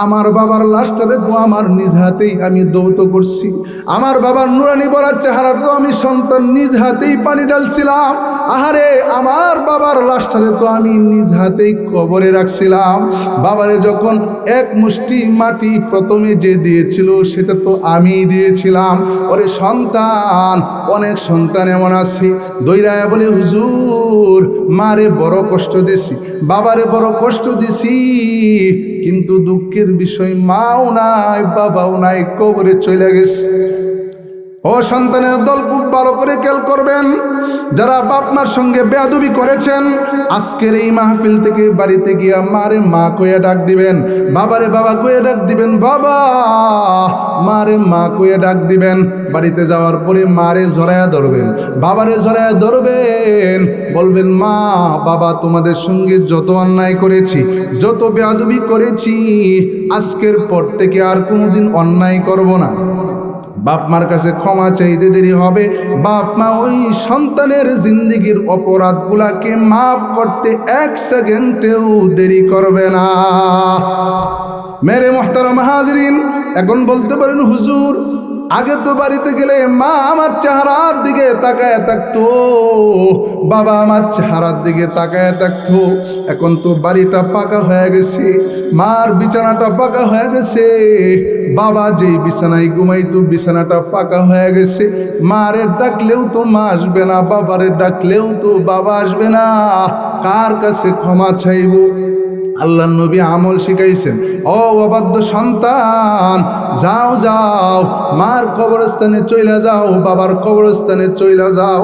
আমার বাবার লাশটারে তো আমার নিজ হাতেই আমি দৌত করছি, আমার বাবার নুরানি বলার চেহারাটাও আমি সন্তান নিজ হাতেই পানি ঢালছিলাম। আহারে আমার বাবার লাশটারে তো আমি নিজ হাতেই কবরে রাখছিলাম। বাবারে যখন এক মুষ্টি মাটি প্রথমে যে দিয়েছিল সেটা তো আমি দিয়েছিলাম। ওরে সন্তান, অনেক সন্তান এমন আছে দৈরায়া বলে হুজুর মারে বড় কষ্ট দিছি, বাবারে বড় কষ্ট দিছি, কিন্তু দুঃখের বিষয় মাও নাই বাবাও নাই, কবরে চলে গেছে। ও সন্তানের দল, খুব ভালো করে খেয়াল করবেন, যারা বাপ মার সঙ্গে বেয়াদবি করেছেন আজকের এই মাহফিল থেকে বাড়িতে গিয়া মারে মা কইয়া ডাক দিবেন, বাবারে বাবা কইয়া ডাক দিবেন, বাবা মারে মা কইয়া ডাক দিবেন। বাড়িতে যাওয়ার পরে মারে জড়ায়া ধরবেন, বাবারে জড়ায়া ধরবেন, বলবেন মা বাবা তোমাদের সঙ্গে যত অন্যায় করেছি, যত বেয়াদবি করেছি, আজকের পর থেকে আর কোনোদিন অন্যায় করব না। বাপ মার কাছে ক্ষমা চাইতে দেরি হবে, বাপ মা ওই সন্তানের জিন্দেগির অপরাধগুলাকে মাফ করতে এক সেকেন্ডেও দেরি করবে না। মেরে মোহতারাম হাজরিন, এখন বলতে পারেন হুজুর আগে তো বাড়িতে গেলে মা আমার চেহারার দিকে তাকায় থাকতো, বাবা আমার চেহারার দিকে তাকায় থাকতো, এখন তো বাড়িটা পাকা হয়ে গেছে, মার বিছানাটা পাকা হয়ে গেছে, বাবা যেই বিছানায় ঘুমাইতো বিছানাটা পাকা হয়ে গেছে, মারে ডাকলেও তো মা আসবে না, বাবারে ডাকলেও তো বাবা আসবে না, কার কাছে ক্ষমা চাইব? আল্লাহ নবী আমল শিখাইছেন, ও অবাধ্য সন্তান যাও যাও মার কবরস্থানে চইলা যাও, বাবার কবরস্থানে চইলা যাও,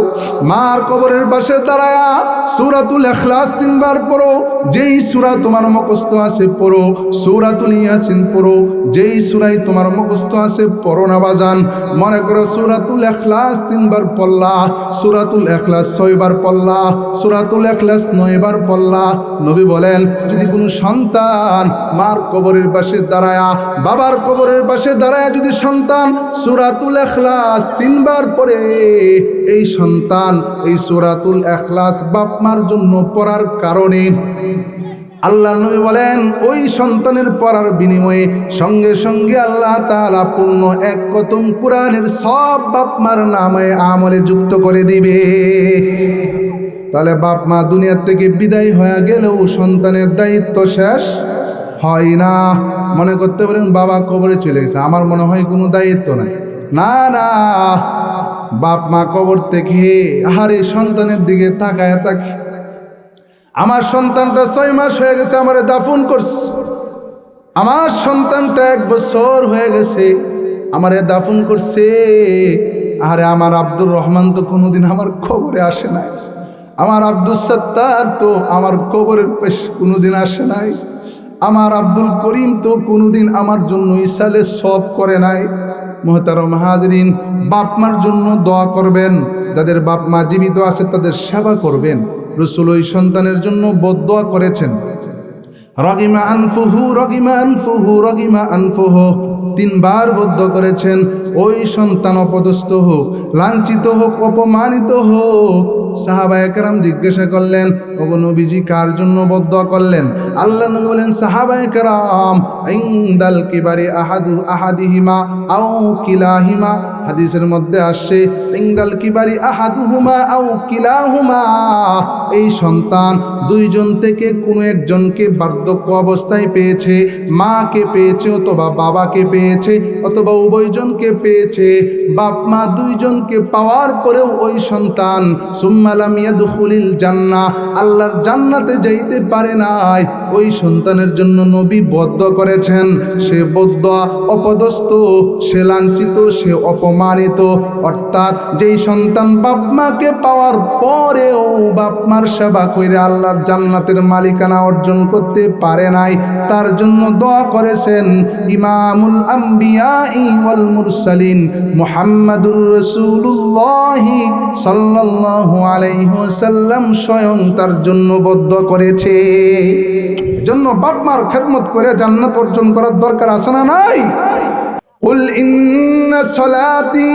মার কবরের পাশে দাঁড়ায়া সূরাতুল ইখলাস 3 বার পড়ো, যেই সূরা তোমার মুখস্থ আছে পড়ো, সূরাতুল ইয়াসিন পড়ো, যেই সূরাই তোমার মুখস্থ আছে পড়ো না বাজান। মনে করো সূরাতুল ইখলাস 3 বার পড়লা, সূরাতুল ইখলাস 6 বার পড়লা, সূরাতুল ইখলাস 9 বার পড়লা। নবী বলেন যদি কোনো সন্তান মার কবরের পাশে দাঁড়ায়া, বাবার কবরের পাশে দাঁড়ায়া যদি সন্তান সূরাতুল ইখলাস 3 বার পড়ে, এই সন্তান এই সূরাতুল ইখলাস বাপ মার জন্য পড়ার কারণে আল্লাহ নবী বলেন ওই সন্তানের পড়ার বিনিময়ে সঙ্গে সঙ্গে আল্লাহ তাআলা পূর্ণ 1 খতম কোরআনের সব বাপ মার নামে আমলে যুক্ত করে দিবে। তাহলে বাপ মা দুনিয়ার থেকে বিদায় হয়ে গেলেও সন্তানের দায়িত্ব শেষ হয় না। মনে করতে পারেন বাবা কবরে চলে গেছে, আমার মনে হয় কোনো দায়িত্ব নাই। না না, বাপ মা কবর থেকে আহারে সন্তানের দিকে তাকায় থাকে, আমার সন্তানটা 6 মাস হয়ে গেছে আমারে দাফন করছে, আমার সন্তানটা 1 বছর হয়ে গেছে আমারে দাফন করছে, আরে আমার আব্দুর রহমান তো কোনোদিন আমার কবরে আসে নাই, আমার আব্দুল সত্তার তো আমার কবরের পাশে কোনোদিন আসে নাই, আমার আব্দুল করিম তো কোনোদিন আমার জন্য ইসালে সব করে নাই। মুহতারাম হাজরিন, বাপ মার জন্য দোয়া করবেন, যাদের বাপ মা জীবিত আছে তাদের সেবা করবেন। রাসূল ওই সন্তানের জন্য বদদোয়া করেছেন, রগিমা আনফুহু রগিমা আনফুহু রগিমা আনফুহু 3 বার বদদোয়া করেছেন, ওই সন্তান অপদস্থ হোক, লাঞ্ছিত হোক, অপমানিত হোক। সাহাবায়ে কেরাম জিজ্ঞাসা করলেন, ওগো নবীজি কার জন্য বদদোয়া করলেন? আল্লাহ নবী বলেন, সাহাবায়ে কেরাম ইনদাল কিবারি আহাদিহিমা আও কিলাহিমা, হাদিসের মধ্যে আসছে ইনদাল কিবারি আহাদুহুমা আও কিলাহুমা, এই সন্তান 2 জন থেকে কোনো একজনকে বার্ধক্য অবস্থায় পেয়েছে, মাকে পেয়েছে অথবা বাবাকে পেয়েছে অথবা উভয়জনকে পেয়েছে। বাপ মা 2 জনকে পাওয়ার পরেও ওই সন্তান সুম্মা লাম ইয়াদখুলিল জান্নাহ, আল্লাহর জান্নাতে যাইতে পারে নাই, ওই সন্তানের জন্য নবী বদদোয়া করেছেন। সে বদদোয়া অপদস্থ, সে লাঞ্ছিত, সে অপমানিত। অর্থাৎ যেই সন্তান বাপ মাকে পাওয়ার পরেও বাপ মার সেবা করে আল্লাহর জান্নাতের মালিকানা অর্জন করতে পারে নাই, তার জন্য দোয়া করেছেন ইমামুল আম্বিয়া ওয়াল মুরসালিন মুহাম্মাদুর রাসূলুল্লাহ সাল্লাল্লাহু আলাইহি ওয়াসাল্লাম স্বয়ং তার জন্য বদদোয়া করেছে। এজন্য বাপ মার খেদমত করে জান্নাত অর্জন করার দরকার আছে না নাই? কুল ইন্না সলাতি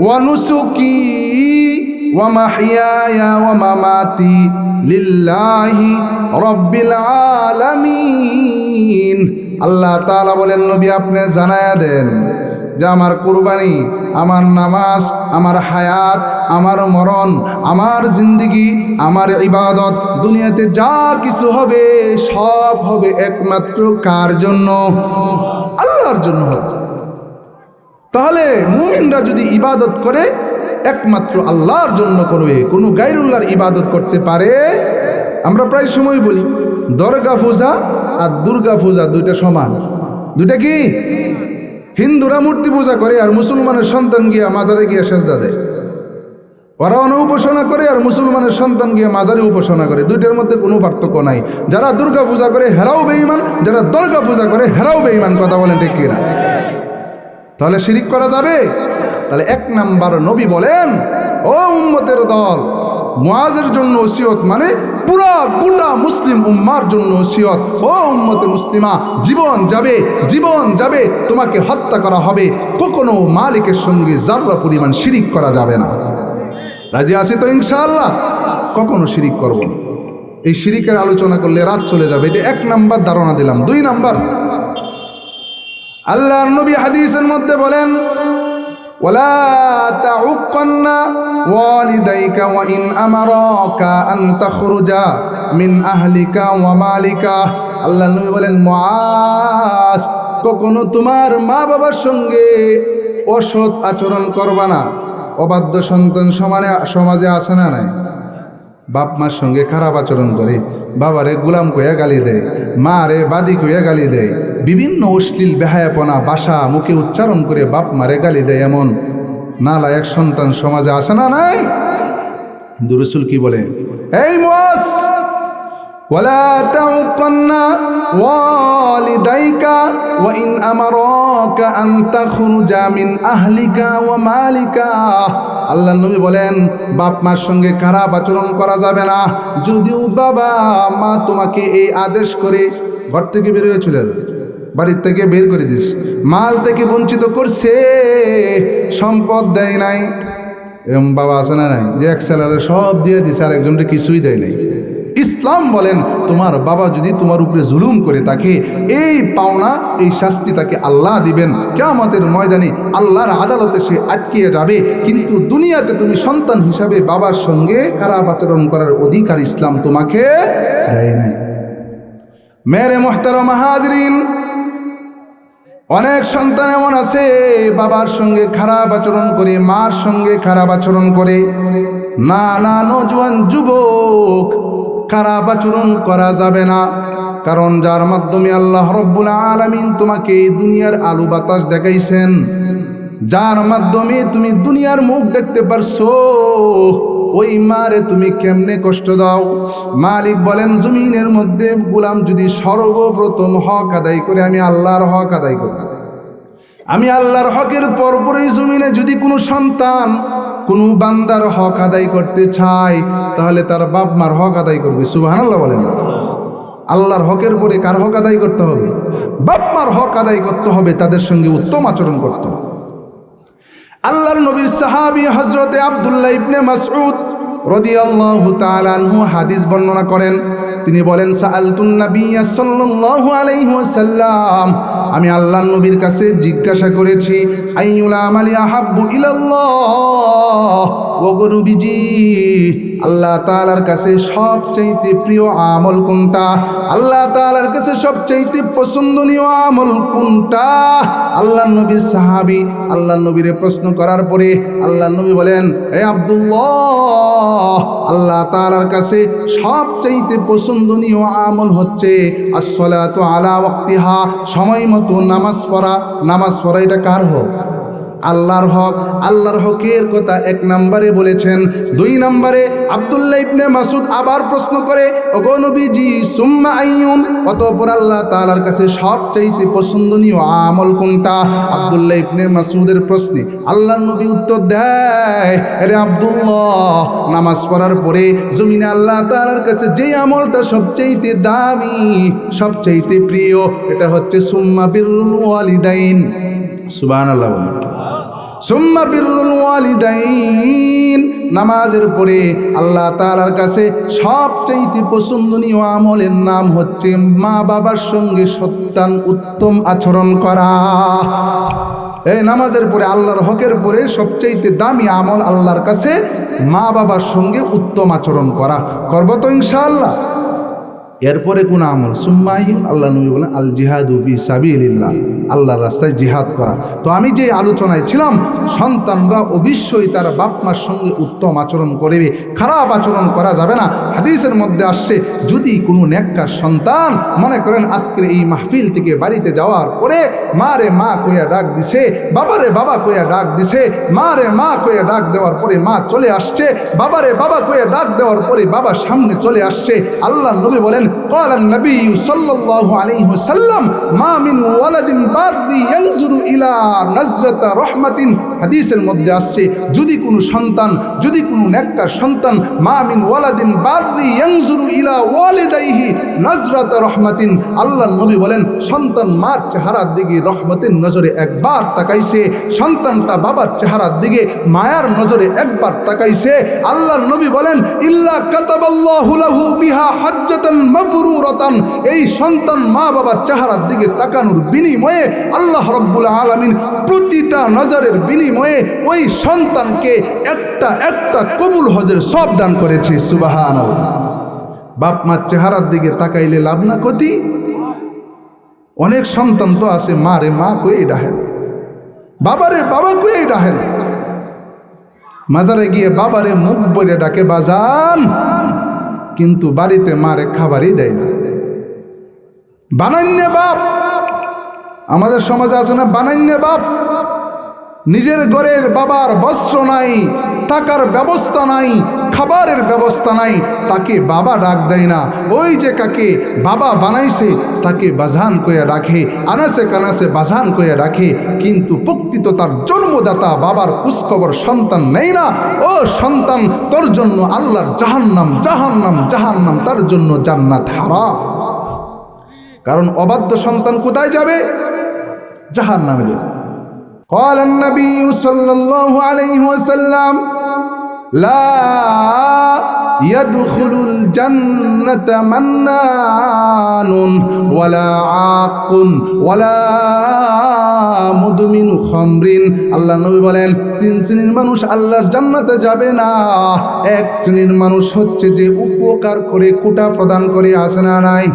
ওয়া নুসুকি ওয়া মাহইয়ায়া ওয়া মামাতি লিল্লাহি রাব্বিল আলামিন। আল্লাহ তাআলা বলেন, নবী আপনি জানায়া দেন যে আমার কুরবানি, আমার নামাজ, আমার হায়াত, আমার মরণ, আমার জিন্দেগি, আমার ইবাদত, দুনিয়াতে যা কিছু হবে সব হবে একমাত্র কার জন্য? আল্লাহর জন্য হবে। তাহলে মুমিনরা যদি ইবাদত করে একমাত্র আল্লাহর জন্য করবে, কোনো গায়রুল্লাহর ইবাদত করতে পারে? আমরা প্রায় সময় বলি দরগা পূজা আর দুর্গা পূজা দুইটা সমান। দুইটা কি? হিন্দুরা মূর্তি পূজা করে আর মুসলমানের সন্তান গিয়া মাজারে গিয়া সেজদা দেয়। ওরা অন উপাসনা করে আর মুসলমানের সন্তান গিয়া মাজারে উপাসনা করে। দুইটার মধ্যে কোনো পার্থক্য নাই। যারা দুর্গা পূজা করে হেরাও বেঈমান, যারা দরগা পূজা করে হেরাও বেঈমান। কথা বলেন ঠিক কিনা? তাহলে শিরিক করা যাবে? তাহলে এক নাম্বার নবী বলেন, ও উম্মতের দল, মুআজের জন্য ওসিয়ত মানে পুরা গোটা মুসলিম উম্মার জন্য ওসিয়ত। ও উম্মতে মুসলিমা, জীবন যাবে, জীবন যাবে, তোমাকে হত্যা করা হবে, কখনো মালিকের সঙ্গে যাররা পরিমাণ শিরিক করা যাবে না। রাজি আছি তো ইনশাআল্লাহ? কখনো শিরিক করব না। এই শিরিকের আলোচনা করলে রাত চলে যাবে। এটা এক নাম্বার ধারণা দিলাম। দুই নাম্বার, আল্লাহর নবী হাদিসের মধ্যে বলেন, ওয়ালা তাউক্কান্না ওয়ালিদাইকা ওয়া ইন আমারাকা আন তাখরুজা মিন আহলিকা ওয়া মালিকা। আল্লাহর নবী বলেন, মুআজ, কখনো তোমার মা বাবার সঙ্গে অসৎ আচরণ করবা না। অবাধ্য সন্তান সমাজে আছে না নাই? বাপ মার সঙ্গে খারাপ আচরণ করে, বাবারে গোলাম কইয়া গালি দেয়, মারে বাদি কইয়া গালি দেয়, বিভিন্ন অশ্লীল বেহায়াপনা ভাষা মুখে উচ্চারণ করে বাপ মারে গালি দেয়, এমন নালায়েক সন্তান সমাজে আছে না নাই? কিন্তু রাসূল কি বলে? এই মুআজ, ওয়ালা তাউক্কান্না ওয়ালিদাইকা ওয়া ইন আমারাকা আন তাখরুজা মিন আহলিকা ওয়া মালিকা। আল্লাহ নবী বলেন, বাপ মার সঙ্গে খারাপ আচরণ করা যাবে না। যদিও বাবা মা তোমাকে এই আদেশ করে ঘর থেকে বের হয়ে চলে যায়, বাড়ির থেকে বের করে দিস, মাল থেকে বঞ্চিত করছে, সম্পদ দেয় নাই, এরকম বাবা আছে না নাই? যে এক ছেলেরে সব দিয়ে দিছে আর একজনকে কিছুই দেয় নাই। ইসলাম বলেন, তোমার বাবা যদি তোমার উপরে জুলুম করে থাকে, এই পাওনা, এই শাস্তি তাকে আল্লাহ দিবেন। কিয়ামতের ময়দানে আল্লাহর আদালতে সে আটকিয়ে যাবে। কিন্তু দুনিয়াতে তুমি সন্তান হিসাবে বাবার সঙ্গে খারাপ আচরণ করার অধিকার ইসলাম তোমাকে দেয় নাই। মেরে মুহতারাম হাজরিন, অনেক সন্তান এমন আছে বাবার সঙ্গে খারাপ আচরণ করে, মার সঙ্গে খারাপ আচরণ করে। না না, নওজোয়ান যুবক, খারাপ আচরণ করা যাবে না। কারণ যার মাধ্যমে আল্লাহ রব্বুল আলামিন তোমাকে দুনিয়ার আলো বাতাস দেখাইছেন, যার মাধ্যমে তুমি দুনিয়ার মুখ দেখতে পারছো, ওই মারে তুমি কেমনে কষ্ট দাও? মালিক বলেন, জমিনের মধ্যে গোলাম যদি সর্বপ্রথম হক আদায় করে, আমি আল্লাহর হক আদায় করব, আমি আল্লাহর হকের পরপরই জমিনে যদি কোনো সন্তান কোনো বান্দার হক আদায় করতে চায়, তাহলে তার বাপ মার হক আদায় করবে। সুবহানাল্লাহ বলেন। আল্লাহর হকের পরে কার হক আদায় করতে হবে? বাপ মার হক আদায় করতে হবে, তাদের সঙ্গে উত্তম আচরণ করতে হবে। আল্লাহর নবীর সাহাবী হযরতে আব্দুল্লাহ ইবনে মাসউদ রাদিয়াল্লাহু তাআলা আনহু হাদিস বর্ণনা করেন। তিনি বলেন, সাআলতুন নাবিয়্যা সাল্লাল্লাহু আলাইহি ওয়াসাল্লাম, আমি আল্লাহর নবীর কাছে জিজ্ঞাসা করেছি, আইয়ুল আমালি আহাব্বু ইলাল্লাহ ওয়া নবীজি, আল্লাহ তাআলার কাছে সবচেয়ে প্রিয় আমল কোনটা? আল্লাহ তাআলার কাছে সবচেয়ে পছন্দনীয় আমল কোনটা? আল্লাহর নবীর সাহাবী আল্লাহর নবীরে প্রশ্ন করার পরে আল্লাহর নবী বলেন, হে আব্দুল্লাহ, আল্লাহ তাআলার কাছে সবচেয়ে পছন্দনীয় আমল হচ্ছে আসসালাতু আলা ওয়াক্তিহা, সময় মতো নামাজ পড়া। নামাজ পড়া এটা কার হক? আল্লাহর হক। আল্লাহর হকের কথা এক নম্বরে বলেছেন। দুই নম্বরে আব্দুল্লাহ ইবনে মাসউদ আবার প্রশ্ন করে, ওগো নবীজি, সুম্মা আইয়ুন, অতঃপর আল্লাহ তাআলার কাছে সবচেয়ে পছন্দনীয় আমল কোনটা? আব্দুল্লাহ ইবনে মাসউদের প্রশ্নে আল্লাহর নবী উত্তর দেয়, আরে আব্দুল্লাহ, নামাজ পড়ার পরে জমিনে আল্লাহ তাআলার কাছে যে আমলটা সবচেয়ে দামি, সবচেয়ে প্রিয়, এটা হচ্ছে সুম্মা বিরুল ওয়ালিদাইন। সুবহানাল্লাহ। সুম্মা বিরুল ওয়ালিদাইন, নামাজের পরে আল্লাহ তাআলার কাছে সবচেয়ে পছন্দনীয় আমলের নাম হচ্ছে মা বাবার সঙ্গে সন্তান উত্তম আচরণ করা। এই নামাজের পরে আল্লাহর হকের পরে সবচেয়ে দামি আমল আল্লাহর কাছে মা বাবার সঙ্গে উত্তম আচরণ করা। করব তো ইনশাআল্লাহ। এরপরে কোন আমল? সুম্মাইম, আল্লাহ নবী বলেন আল জিহাদু ফি সাবিলিল্লাহ, আল্লাহর রাস্তায় জিহাদ করা। তো আমি যে আলোচনায় ছিলাম, সন্তানরা অবশ্যই তার বাপ মার সঙ্গে উত্তম আচরণ করবে, খারাপ আচরণ করা যাবে না। হাদিসের মধ্যে আসছে, যদি কোনো নেককার সন্তান মনে করেন আজকের এই মাহফিল থেকে বাড়িতে যাওয়ার পরে মা রে মা কইয়া ডাক দিছে, বাবা রে বাবা কইয়া ডাক দিছে, মা রে মা কইয়া ডাক দেওয়ার পরে মা চলে আসছে, বাবা রে বাবা কইয়া ডাক দেওয়ার পরে বাবা সামনে চলে আসছে, আল্লাহ নবী বলেন قال النبي صلى الله عليه وسلم ما من ولد بار ينظر الى نظرة رحمة। হাদিসের মধ্যে আসছে, যদি কোনো সন্তান, যদি কোনো নেককার সন্তান, মা মিন ওয়ালাদিন বাররি ইয়ানজুরু ইলা ওয়ালিদাইহি নজরাত রহমাতিন, আল্লাহর নবী বলেন সন্তান মার চেহারার দিকে রহমতের নজরে একবার তাকাইছে, সন্তানটা বাবার চেহারার দিকে মায়ার নজরে একবার তাকাইছে, আল্লাহর নবী বলেন ইল্লা কাতাবাল্লাহু লাহু বিহা হজ্জাতান মাবরুরাতান। এই সন্তান মা বাবার চেহারার দিকে তাকানোর বিনিময়ে আল্লাহ রাব্বুল আলামিন প্রতিটা নজরের বিনিময়ে ওই সন্তানকে একটা একটা কবুল হজের সব দান করেছে। সুবহানাল্লাহ। বাপ মার চেহারার দিকে তাকাইলে লাভ না ক্ষতি? অনেক সন্তান তো আছে মা রে মা কয়ে ডাহেন, বাবারে বাবা কয়ে ডাহেন, মাজারে গিয়ে বাবারে মুখ বলে ডাকে বাজান, কিন্তু বাড়িতে মারে খাবারই দেয় না। বানান্যে বাপ, আমাদের সমাজে আছে না বানান্যে বাপ? নিজের ঘরের বাবার বস্ত্র নাই, টাকার ব্যবস্থা নাই, খাবারের ব্যবস্থা নাই, তাকে বাবা ডাক দেয় না। ওই যে কাকে বাবা বানাইছে তাকে বাজান কয়ে রাখে, আনাসে কানাসে বাজান কয়ে রাখে, কিন্তু প্রকৃত তার জন্মদাতা বাবার কুসখবর সন্তান নেই না। ও সন্তান, তোর জন্য আল্লাহর জাহান্নাম, জাহান্নাম, জাহান্নাম, তার জন্য জান্নাত হারাম। কারণ অবাধ্য সন্তান কোথায় যাবে? জাহান্নামে যাবে। قال النبي صلى الله عليه وسلم لا يدخل الجنة منان ولا عاق ولا মুদমিন খামরিন। আল্লাহ নবী বলেন তিন শ্রেণীর মানুষ আল্লাহর জান্নাতে যাবে না। এক শ্রেণীর মানুষ হচ্ছে যে উপকার করে, কুটা প্রদান করে, আসে না নাই?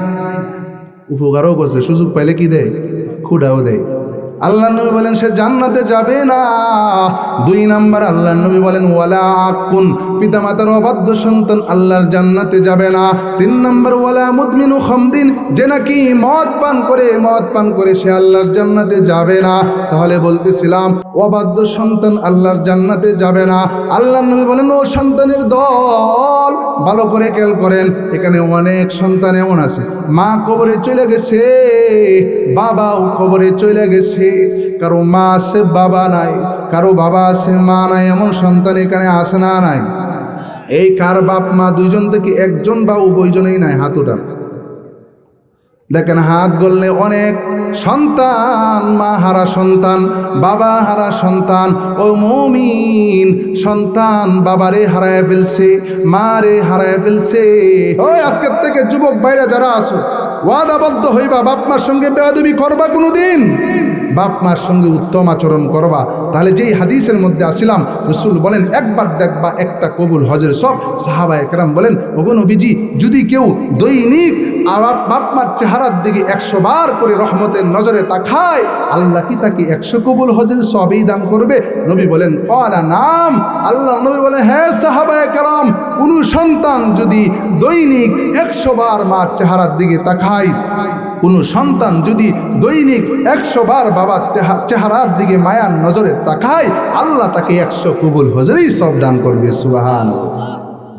উপকারও করছে, সুযোগ পাইলে কি দেয়? কুটাও দেয়। আল্লাহ নবী বলেন সে জান্নাতে যাবে না। দুই নাম্বার আল্লাহ নবী বলেন ওয়ালা আকুন, পিতামাতার অবাধ্য সন্তান আল্লাহর জান্নাতে যাবে না। তিন নাম্বার ওয়ালা মুদমিনু খামরিন, যে নাকি মদ পান করে সে আল্লাহর জান্নাতে যাবে না। তাহলে বলতেছিলাম অবাধ্য সন্তান আল্লাহর জান্নাতে যাবে না। আল্লাহ নবী বলেন ও সন্তানের দল, ভালো করে খেয়াল করেন, এখানে অনেক সন্তান এমন আছে মা কবরে চলে গেছে, বাবাও কবরে চলে গেছে, কারো মা আছে বাবা নাই, কারো বাবা আছে মা নাই, এমন সন্তান এখানে আসে না নাই? এই কার বাপ মা দুইজন থেকে একজন বা উভয়জনেই নাই? হাত উঠান। দেখেন হাত গললে অনেক সন্তান মা হারা সন্তান, বাবা হারা সন্তান। ও মুমিন, সন্তান বাবারে হারায় ফেলছে, মারে হারায় ফেলছে। ওই আজকের থেকে যুবক ভাইরা যারা আছো, ওয়াদাবদ্ধ হইবা, বাপ মার সঙ্গে বেয়াদবি করবা কোনোদিন, বাপ মার সঙ্গে উত্তম আচরণ করবা। তাহলে যেই হাদিসের মধ্যে আসিলাম, রাসূল বলেন একবার দেখবা একটা কবুল হজের সব। সাহাবায়ে কেরাম বলেন ওগো নবীজি, যদি কেউ দৈনিক বাপ মার চেহারার দিকে 100 বার করে রহমতের নজরে তাকায়, আল্লাহ কি তাকে 100 কবুল হজের সবই দান করবে? নবী বলেন ক্বালা নাম। আল্লাহ নবী বলেন হ্যাঁ সাহাবায়ে কেরাম, কোন সন্তান যদি দৈনিক 100 বার মার চেহারার দিকে তাকায়, কোন সন্তান যদি দৈনিক 100 বার বাবার চেহারার দিকে মায়ার নজরে তাকায়, আল্লাহ তাকে 100 কবুল হজেরই সব দান করবে। সুবহানাল্লাহ।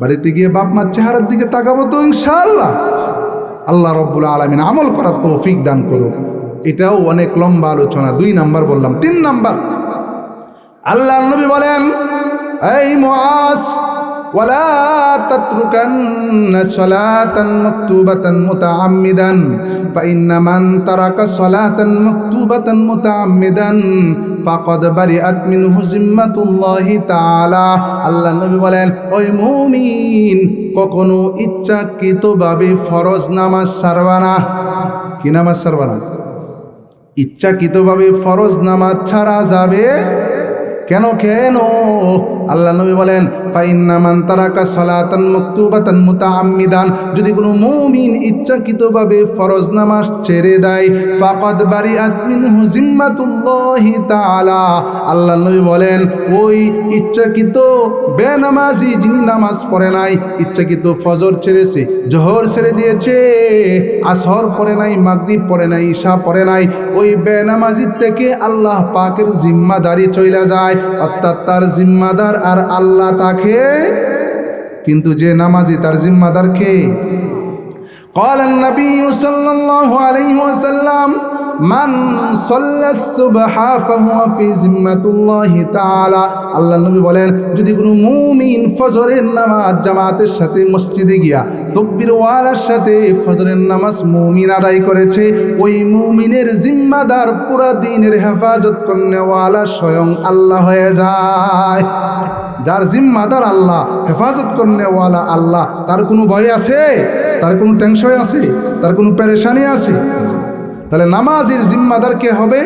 বাড়িতে গিয়ে বাপ মার চেহারার দিকে তাকাবো তো ইনশাআল্লাহ। আল্লাহ রব্বুল আলামিন আমল করার তৌফিক দান করুক। এটাও অনেক লম্বা আলোচনা। 2 নাম্বার বললাম। 3 নাম্বার আল্লাহর নবী বলেন এই মুআজ, ওয়ালা তাতরুকান্না সালাতান মাকতুবাতান মুতাআম্মিদান ফাইন্না মান তারাকা সালাতান মাকতুবাতান মুতাআম্মিদান ফাকাদ বারিআত মিনহু জিম্মাতুল্লাহি তাআলা। আল্লাহ নবী বলেন, ওই মুমিন কখনো ইচ্ছাকৃতভাবে ফরজ নামাজ ছাড়বা না। কি নামাজ ছাড়বা না? ইচ্ছাকৃতভাবে ফরজ নামাজ ছাড়া যাবে কেন? আল্লাহ নবী বলেন, ফাইন্না মান তারাকা সালাতান মাকতুবাতান মুতাআম্মিদান, যদি কোনো মুমিন ইচ্ছাকৃতভাবে ফরজ নামাজ ছেড়ে দেয়, ফাকাদ বারিআত মিনহু জিম্মাতুল্লাহি তাআলা। আল্লাহ নবী বলেন, ওই ইচ্ছাকৃত বেনামাজি যিনি নামাজ পড়ে নাই, ইচ্ছাকৃত ফজর ছেড়েছে, জোহর ছেড়ে দিয়েছে, আসর পড়ে নাই, মাগরিব পড়ে নাই, ঈশা পড়ে নাই, ওই বেনামাজির থেকে আল্লাহ পাকের জিম্মাদারি চলে যায়, অর্থাৎ তার জিম্মাদার আর আল্লাহ তাকে। কিন্তু যে নামাজি তার জিম্মাদার কে? قال النبي صلى الله عليه وسلم من صلى الصبح فهو في ذمة الله تعالى। আল্লাহ নবী বলেন, যদি কোনো মুমিন ফজরের নামাজ জামাতের সাথে মসজিদে গিয়া তাকবীর ওয়ালার সাথে ফজরের নামাজ মুমিন আদায় করেছে, ওই মুমিনের জিম্মাদার পুরা দিনের হেফাজত করনেওয়ালা স্বয়ং আল্লাহ হয়ে যায়। যার জিম্মাদার আল্লাহ, হেফাজত করনেওয়ালা আল্লাহ, তার কোনো ভয় আছে? তার কোনো টেনশন আছে? তার কোনো পেরেশানি আছে? তাহলে নামাজের জিম্মাদার কে হবে?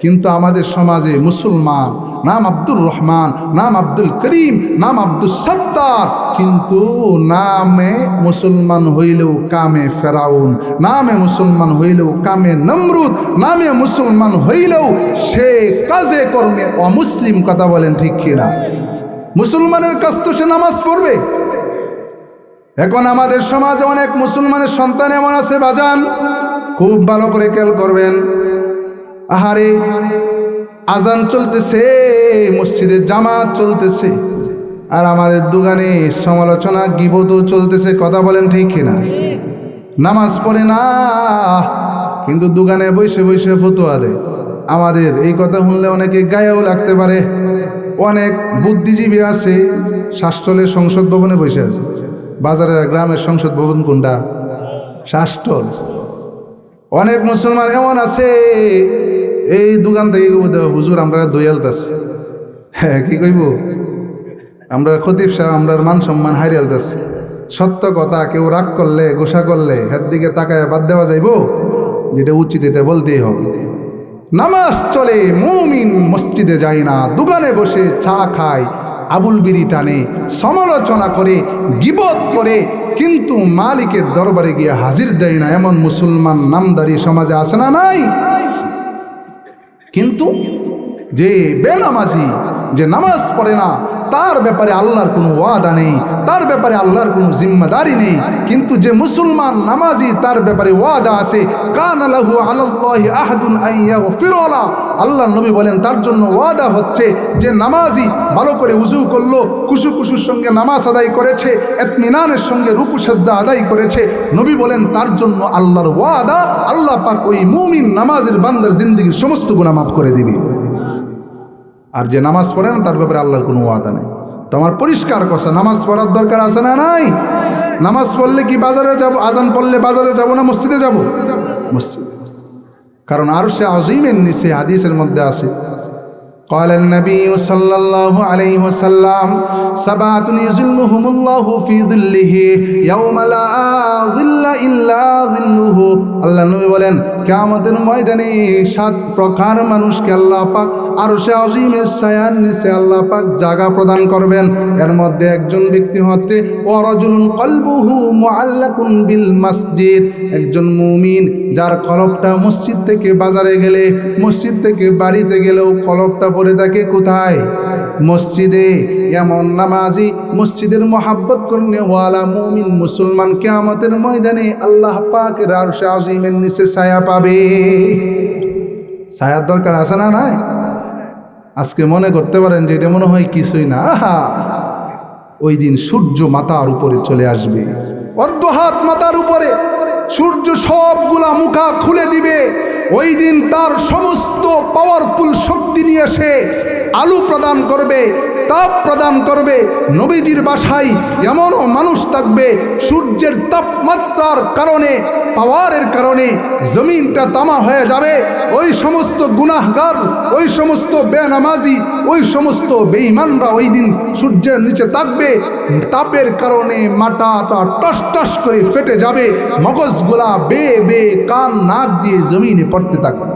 কিন্তু আমাদের সমাজে মুসলমান, নাম আব্দুর রহমান, নাম আব্দুল করিম, নাম আব্দুল সত্তার, কিন্তু নামে মুসলমান হইলেও কামে ফেরাউন, নামে মুসলমান হইলেও কামে নমরুদ, নামে মুসলমান হইলেও সে কাজে কর্মে অমুসলিম। কথা বলেন ঠিক কিনা? মুসলমানের কাজ তো সে নামাজ পড়বে। এখন আমাদের সমাজে অনেক মুসলমানের সন্তান এমন আছে বাজান, খুব ভালো করে খেয়াল করবেন, আহারে আজান চলতেছে, মসজিদে জামাত চলতেছে, আর আমাদের দোকানে সমালোচনা গীবতও চলতেছে। কথা বলেন ঠিক কিনা? নামাজ পড়ে না, কিন্তু দোকানে বসে বসে ফতোয়া দেয়। আমাদের এই কথা শুনলে অনেকে গায়েও লাগতে পারে। অনেক বুদ্ধিজীবী আছে, শাসটলের সংসদ ভবনে বসে আছে। বাজারের গ্রামের সংসদ ভবন কোনটা? শাসটল। অনেক মুসলমান এমন আছে, এই দোকান থেকে হুজুর আমরা দইয়ালতাছি। হ্যাঁ, কি কইব? আমরা খতিব সাহেব আমরা মান সম্মান হারিয়ালতাছি। সত্য কথা, কেউ রাগ করলে, গোসা করলে এর দিকে তাকায় বাদ দেওয়া যাইব? যেটা উচিত এটা বলতেই হবে। নামাজ চলে, মুমিন মসজিদে যায় না, দোকানে বসে চা খায়, আবুল বিড়ি টানে, সমালোচনা করে, গীবত করে, কিন্তু মালিকের দরবারে গিয়ে হাজির দেয় না। এমন মুসলমান নামদারি সমাজে আছে না নাই? কিন্তু যে বেনামাজি, যে নামাজ পড়ে না, তার ব্যাপারে আল্লাহর কোনো ওয়াদা নেই, তার ব্যাপারে আল্লাহর কোনো জিম্মাদারি নেই। কিন্তু যে মুসলমান নামাজি, তার ব্যাপারে ওয়াদা আছে। কানা লাহু আলাল্লাহি আহাদুন আন ইয়াগফিরা লা। আল্লাহ নবী বলেন, তার জন্য ওয়াদা হচ্ছে যে নামাজি ভালো করে উযু করলো, কুসুর সঙ্গে নামাজ আদায় করেছে, ইতমিনানের সঙ্গে রুকু সাজদা আদায় করেছে, নবী বলেন তার জন্য আল্লাহর ওয়াদা, আল্লাহ পাক ওই মুমিন নামাজের বান্দার জিন্দেগীর সমস্ত গুনাহ মাফ করে দিবে। আর যে নামাজ পড়ে না, তার ব্যাপারে আল্লাহর কোনো ওয়াদা নেই। তো আমার পরিষ্কার কথা, নামাজ পড়ার দরকার আছে না নাই? নামাজ পড়লে কি বাজারে যাব? আজান পড়লে বাজারে যাব না মসজিদে যাব? মসজিদ। কারণ আরশে আযীমের নিচে হাদিসের মধ্যে আছে, قال النبي صلى الله عليه وسلم سبعة يظلهم الله في ظله يوم لا ظل إلا ظله। আল্লাহ নবী বলেন, কিয়ামতের ময়দানে 7 প্রকার মানুষকে আল্লাহ পাক আরশে আযীমের ছায়ার নিচে আল্লাহ পাক জায়গা প্রদান করবেন। এর মধ্যে একজন ব্যক্তি হতে ওয়ারাজুলুন কলবুহু মুআল্লাকুন বিল মসজিদ, একজন মুমিন যার কলবটা মসজিদ থেকে বাজারে গেলে, মসজিদ থেকে বাড়িতে গেলেও কলবটা পড়ে থাকে কোথায়? মসজিদে। এমন নামাজি, মসজিদের মহাব্বত করনে ওয়ালা মুমিন মুসলমান কিয়ামতের ময়দানে আল্লাহ পাকের আরশে আযীমের নিচে ছায়া পাবে। ছায়ার দরকার আছে না নাই? আজকে মনে করতে পারেন যে এটা মনে হয় কিছুই না। আহা, ওই দিন সূর্য মাথার উপরে চলে আসবে, অর্ধ হাত মাথার উপরে সূর্য সবগুলা মুখা খুলে দিবে। ওই দিন তার সমস্ত পাওয়ারফুল শক্তি নিয়ে সে আলো প্রদান করবে, তাপ প্রদান করবে। নবীজির বাসায় এমনও মানুষ থাকবে সূর্যের তাপমাত্রার কারণে, পাওয়ারের কারণে জমিনটা তামা হয়ে যাবে। ওই সমস্ত গুনাহগার, ওই সমস্ত বেনামাজি, ওই সমস্ত বেঈমানরা ওই দিন সূর্যের নিচে থাকবে। তাপের কারণে মাথাটা টস টস করে ফেটে যাবে, মগজগুলা বেয়ে বেয়ে কান নাক দিয়ে জমিনে পড়তে থাকবে।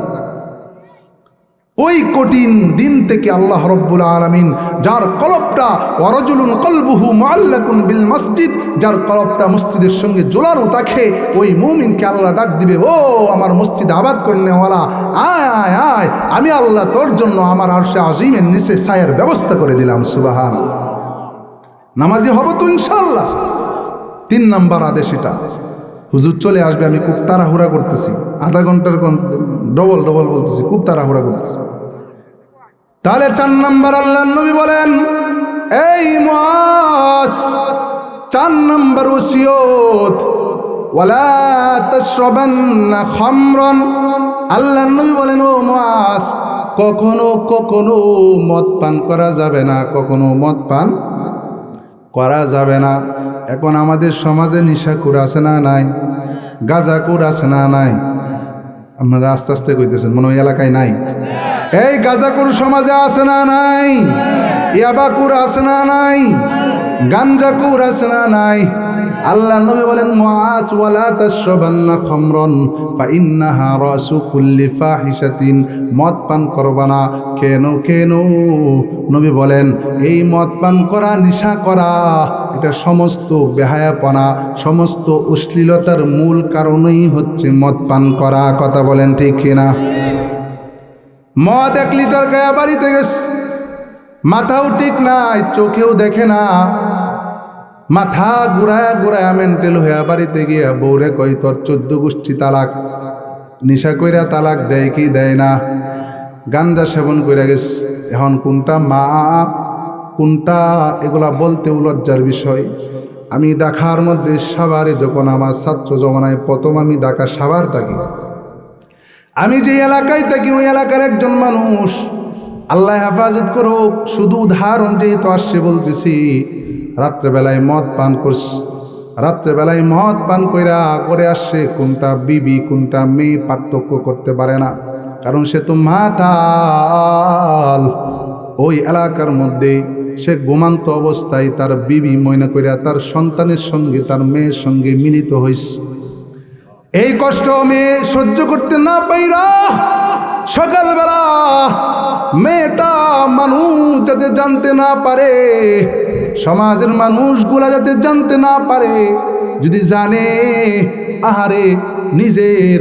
ওই কঠিন দিন থেকে আল্লাহ রব্বুল আলামিন যার কলবটা ওয়ারাজুলুন কলবুহু মুআল্লাকুন বিল মসজিদ, যার কলবটা মসজিদের সঙ্গে জোলানো থাকে, ওই মুমিনকে আল্লাহ ডাক দিবে, ও আমার মসজিদ আবাদ করনেওয়ালা, আয় আয় আয়, আমি আল্লাহ তোর জন্য আমার আরশে আজিমের নিচে ছায়ার ব্যবস্থা করে দিলাম। সুবহানাল্লাহ। নামাজি হব তো ইনশাআল্লাহ। 3 নম্বর আদেশ এটা। হুজুর চলে আসবে, আমি খুব তাড়াহুড়া করতেছি, আধা ঘন্টার ডবল বলতেছি, খুব তাড়াহুড়া করতেছি। তাহলে 4 নম্বর আল্লাহর নবী বলেন, এই মুআজ, 4 নম্বর ওসিয়ত, ওয়ালা তাশরাবান্না খামরান। আল্লাহর নবী বলেন, ও মুআজ, কখনো কখনো মদ পান করা যাবে না, কখনো মদ পান করা যাবে না। এখন আমাদের সমাজে নিশাখোর আছে না নাই? গাঁজাখোর আছে না নাই? আপনারা আস্তে আস্তে কইতেছেন, মনে হয় এলাকায় নাই। এই গাঁজাখোর সমাজে আছে না নাই? ইয়াবাখোর আছে না নাই? গাঞ্জাখোর আছে না নাই? আল্লাহ নবী বলেন, মুআজ, ওয়ালা তাশরাবান্না খামরান ফাইন্নাহা রাসু কুল্লি ফাহিশাতিন। মদ পান করবা না। কেন কেন? নবী বলেন, এই মদ পান করা, নেশা করা, এটা সমস্ত বেহায়াপনা, সমস্ত অশ্লীলতার মূল কারণই হচ্ছে মদ পান করা। কথা বলেন ঠিক কিনা? মদ 1 লিটার গায়ে বাড়িতে গেছে, মাথাও ঠিক নাই, চোখেও দেখে না, মাথা ঘুরায়া মেন্টেল হইয়া বাড়িতে গিয়া বউরে কই, তোর 14 গোষ্ঠী তালাক। নিশা কইরা তালাক দেয় কি দেয় না? গাঞ্জা সেবন কইরা গেছে। এখন কোনটা মাপ, কোনটা, এগুলা বলতেও লজ্জার বিষয়। আমি ঢাকার মধ্যে সাভারে যখন আমার ছাত্র জমানায় প্রথম আমি ঢাকা সাভার থাকি, আমি যে এলাকায় থাকি ওই এলাকার একজন মানুষ, আল্লাহ হেফাজত করুক, শুধু উদাহরণ যেহেতু আসছে বলতেছি, রাত্রেবেলায় মদ পান করছে। রাত্রেবেলায় মদ পান করে আসছে, কোনটা বিবি কোনটা মেয়ে পার্থক্য করতে পারে না, কারণ সে তো মাতাল। ওই এলাকার মধ্যে সে ঘুমান্ত অবস্থায় তার বিবি ময়না কইরা তার সন্তানের সঙ্গে, তার মেয়ের সঙ্গে মিলিত হইছে। এই কষ্ট মেয়ে সহ্য করতে না পাইরা সকালবেলা মেয়েটা মানুষ যাতে জানতে না পারে, সমাজের মানুষগুলা যাতে জানতে না পারে, যদি জানে আহারে নিজের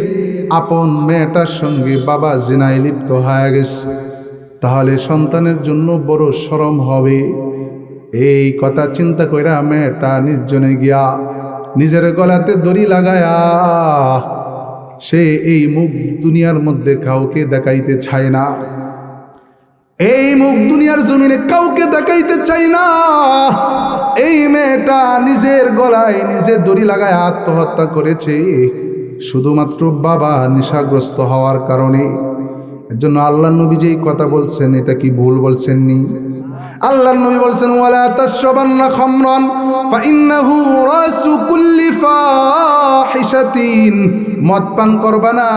আপন মেয়েটার সঙ্গে বাবা জিনায় লিপ্ত হয়ে গেছে, তাহলে সন্তানের জন্য বড় শরম হবে। এই কথা চিন্তা কইরা মেয়েটা নির্জনে গিয়া নিজের গলাতে দড়ি লাগায়া সে এই মুখ দুনিয়ার মধ্যে কাউকে দেখাইতে চায় না, এই মুখ দুনিয়ার জমিনে কাউকে দেখাইতে চাই না। এই মেয়েটা নিজের গলায় নিজের দড়ি লাগায় আত্মহত্যা করেছে, শুধুমাত্র বাবা নেশাগ্রস্ত হওয়ার কারণে। এর জন্য আল্লাহ নবী যেই কথা বলছেন, এটা কি ভুল বলছেননি? আল্লাহ নবী বলছেন, ওয়ালা তাশরাবান্না খামরান ফাইন্নাহু রাসু কুল্লি ফাহিশাতিন। মদ পান করবা না,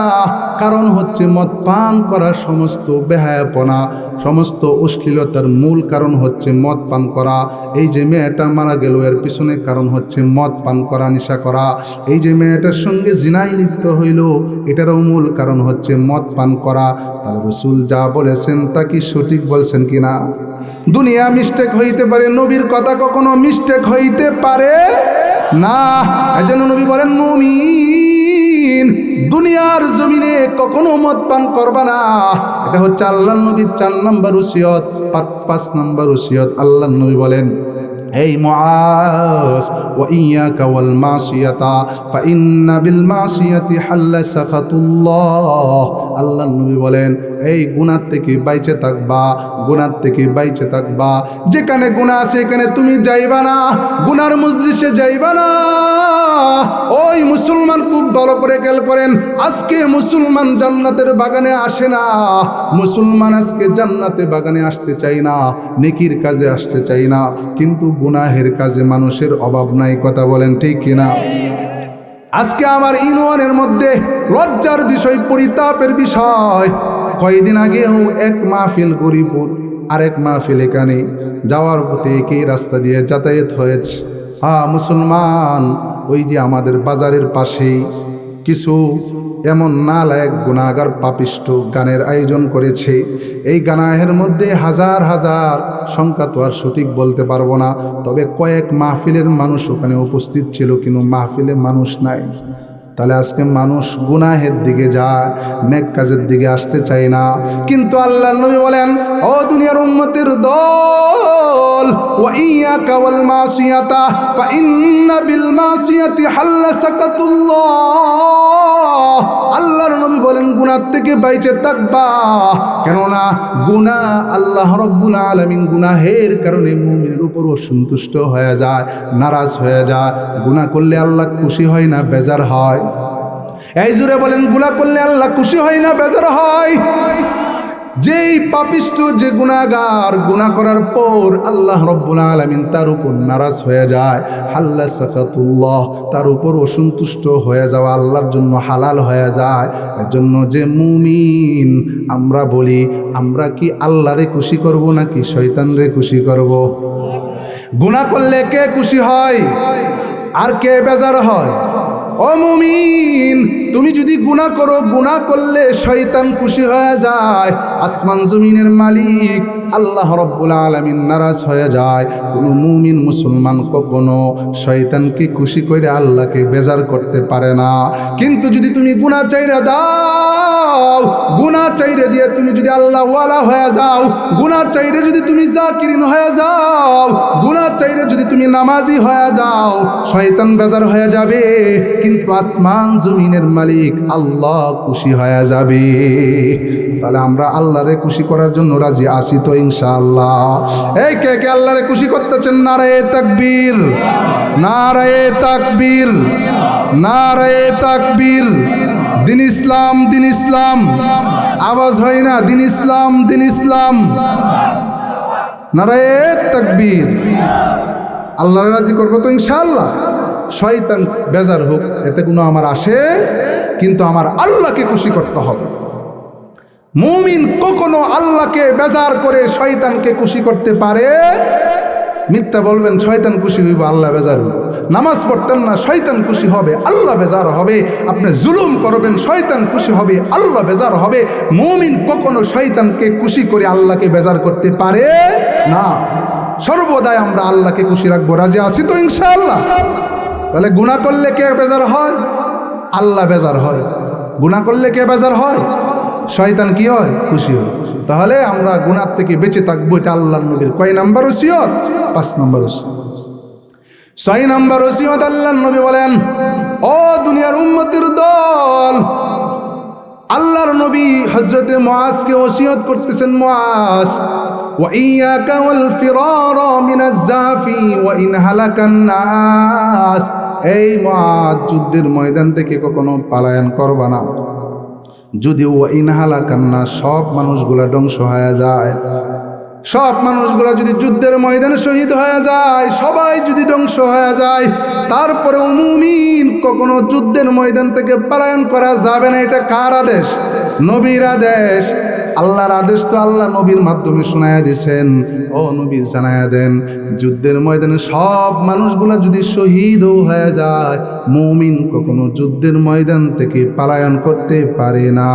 কারণ হচ্ছে মদ পান করা সমস্ত বেহায়াপনা, সমস্ত অশ্লীলতার মূল কারণ হচ্ছে মদ পান করা। এই যে মেয়েটা মারা গেল, এর পিছনে কারণ হচ্ছে মদ পান করা, নেশা করা। এই যে মেয়েটার সঙ্গে জিনায় লিপ্ত হইল, এটারও মূল কারণ হচ্ছে মদ পান করা। তাহলে রাসূল যা বলেছেন তা কি সঠিক বলছেন কিনা? দুনিয়া মিস্টেক হইতে পারে, নবীর কথা কখনো মিস্টেক হইতে পারে না। এজন্য নবী বলেন, মুমিন দুনিয়ার জমিনে কখনো মদ পান করবা না। এটা হচ্ছে আল্লাহর নবীর 4 নম্বর ওসিয়ত। 5 নম্বর ওসিয়ত আল্লাহর নবী বলেন, এই মুআজ ওয়া ইয়াকা ওয়াল মাসিয়াতা ফাইন্না বিল মাসিয়াতি হাল্লা সাখাতুল্লাহ। আল্লাহর নবী বলেন এই গুনাহ থেকে বাইচে থাকবা, গুনাহ থেকে বাইচে থাকবা। যেখানে গুনাহ আছে এখানে তুমি যাইবা না, গুনার মজলিসে যাইবা না। ওই মুসলমান খুব ভালো করে খেয়াল করেন, আজকে মুসলমান জান্নাতের বাগানে আসে না, মুসলমান আজকে জান্নাতে বাগানে আসতে চাই না, নেকির কাজে আসতে চাই না, কিন্তু গুনাহের কাজে মানুষের অভাব নাই। কথা বলেন ঠিক কিনা? আজকে আমার ইউনিয়নের মধ্যে লজ্জার বিষয়, পরিতাপের বিষয়, কয়েকদিন আগেও এক মাহফিল গরিপুর, আরেক মাহফিল এখানে যাওয়ার পথে একই রাস্তা দিয়ে যাতায়াত হয়েছে। মুসলমান, ওই যে আমাদের বাজারের পাশেই কিছু এমন নালায়েক গুনাহগার পাপিষ্ট গানের আয়োজন করেছে। এই গানের মধ্যে হাজার হাজার সংখ্যা তো আর সঠিক বলতে পারবো না, তবে কয়েক মাহফিলের মানুষ ওখানে উপস্থিত ছিল, কিন্তু মাহফিলে মানুষ নাই। তাহলে আজকে মানুষ গুনাহের দিকে যায়, নেক কাজের দিকে আসতে চায় না। কিন্তু আল্লাহর নবী বলেন, ও দুনিয়ার উম্মতের দল, ওয়া ইয়াকা ওয়াল মাসিয়াতা ফাইন্না বিল মাসিয়াতি হাল্লা সাকাতুল্লাহ। আল্লাহর নবী বলেন গুনাহ থেকে বাইচে থাকবা, কেননা গুনাহ আল্লাহ রাব্বুল আলামিন গুনাহের কারণে মুমিনের উপর অসন্তুষ্ট হয়ে যায়, নারাজ হয়ে যায়। গুনাহ করলে আল্লাহ খুশি হয় না, বেজার হয়। এই জুড়ে বলেন, গুনাহ করলে আল্লাহ খুশি হয় না, বেজার হয়। যেই পাপিষ্ট, যে গুনাহগার, গুনাহ করার পর আল্লাহ রাব্বুল আলামিন তার উপর নারাজ হয়ে যায়, হাল্লা সাকাতুল্লাহ, তার উপর অসন্তুষ্ট হয়ে যাওয়া আল্লাহর জন্য হালাল হয়ে যায়। এজন্য যে মুমিন, আমরা বলি, আমরা কি আল্লাহরে খুশি করব নাকি শয়তানরে খুশি করব? গুনাহ করলে কে খুশি হয় আর কে বেজার হয়? ও মুমিন, তুমি যদি গুনাহ করো, গুনাহ করলে শয়তান খুশি হয়ে যায়, আসমান জমিনের মালিক আল্লাহ রাব্বুল আলামিন নারাজ হয়ে যায়। কোনো মুমিন মুসলমান কখনো শয়তানকে খুশি করে আল্লাহকে বেজার করতে পারে না। কিন্তু যদি তুমি গুনাহ চাইরা দাও, গুনাহ চাইরে দিয়ে তুমি যদি আল্লাহ ওয়ালা হয়ে যাও, গুনাহ চাইরে যদি তুমি জাকিরিন হয়ে যাও, গুনাহ চাইরে যদি তুমি নামাজি হয়ে যাও, শয়তান বেজার হয়ে যাবে, কিন্তু আসমান জমিনের মালিক আল্লাহ খুশি হয়ে যাবে। তাহলে আমরা আল্লাহরে খুশি করার জন্য রাজি আছি তো ইনশাআল্লাহ? এই কে কে আল্লাহরে খুশি করতেছেন? নারায়ে তাকবীর, নারায়ে তাকবীর, নারায়ে তাকবীর। দিন ইসলাম, দিন ইসলাম, আওয়াজ হয় না? দিন ইসলাম, দিন ইসলাম, নারায়ে তাকবীর। আল্লাহরে রাজি করবো তো ইনশাআল্লাহ? শয়তান বেজার হোক, এতে কোনো আমার আসে, কিন্তু আমার আল্লাহকে খুশি করতে হবে। মুমিন কখনো আল্লাহকে বেজার করে শয়তানকে খুশি করতে পারে? মিথ্যা বলবেন, শয়তান খুশি হইব, আল্লাহ বেজার হইব। নামাজ পড়তেন না, শয়তান খুশি হবে, আল্লাহ বেজার হবে। আপনি জুলুম করবেন, শয়তান খুশি হবে, আল্লাহ বেজার হবে। মুমিন কখনো শয়তানকে খুশি করে আল্লাহকে বেজার করতে পারে না। সর্বদাই আমরা আল্লাহকে খুশি রাখবো। রাজি আছি তো ইনশাআল্লাহ? তাহলে গুনাহ করলে কে বেজার হয়? আল্লাহ বেজার হয়। গুনাহ করলে কে বেজার হয়? শয়তান কি হয়? খুশি হয়। তাহলে আমরা গুনাহ থেকে বেঁচে থাকবো। এটা আল্লাহর নবীর কয় নাম্বার ওসিয়ত? 5 নাম্বার ওসিয়ত। 6 নাম্বার ওসিয়ত আল্লাহর নবী বলেন, ও দুনিয়ার উম্মতের দল, আল্লাহর নবী হযরতে মুআজকে ওসিয়ত করতেছেন, মুআজ, ওয়া ইয়াকা ওয়াল ফিরারা মিনাজ জাফি ওয়া ইন হালাকান নাস। এই মুআজ, যুদ্ধের ময়দান থেকে কখনো পলায়ন করবা না। যদি ওয়া ইন হালাকান নাস, সব মানুষগুলা ধ্বংস হয়ে যায়, সব মানুষগুলা যদি যুদ্ধের ময়দানে শহীদ হয়ে যায়, সবাই যদি ধ্বংস হয়ে যায়, তারপরে মুমিন কখনো যুদ্ধের ময়দান থেকে পলায়ন করা যাবে না। এটা কার আদেশ? নবীর আদেশ। আল্লাহর আদেশ তো আল্লাহ নবীর মাধ্যমে শোনায়া দিয়েছেন। ও নবী জানায়া দেন, যুদ্ধের ময়দানে সব মানুষগুলা যদি শহীদও হয়ে যায়, মুমিন কখনো যুদ্ধের ময়দান থেকে পলায়ন করতে পারে না।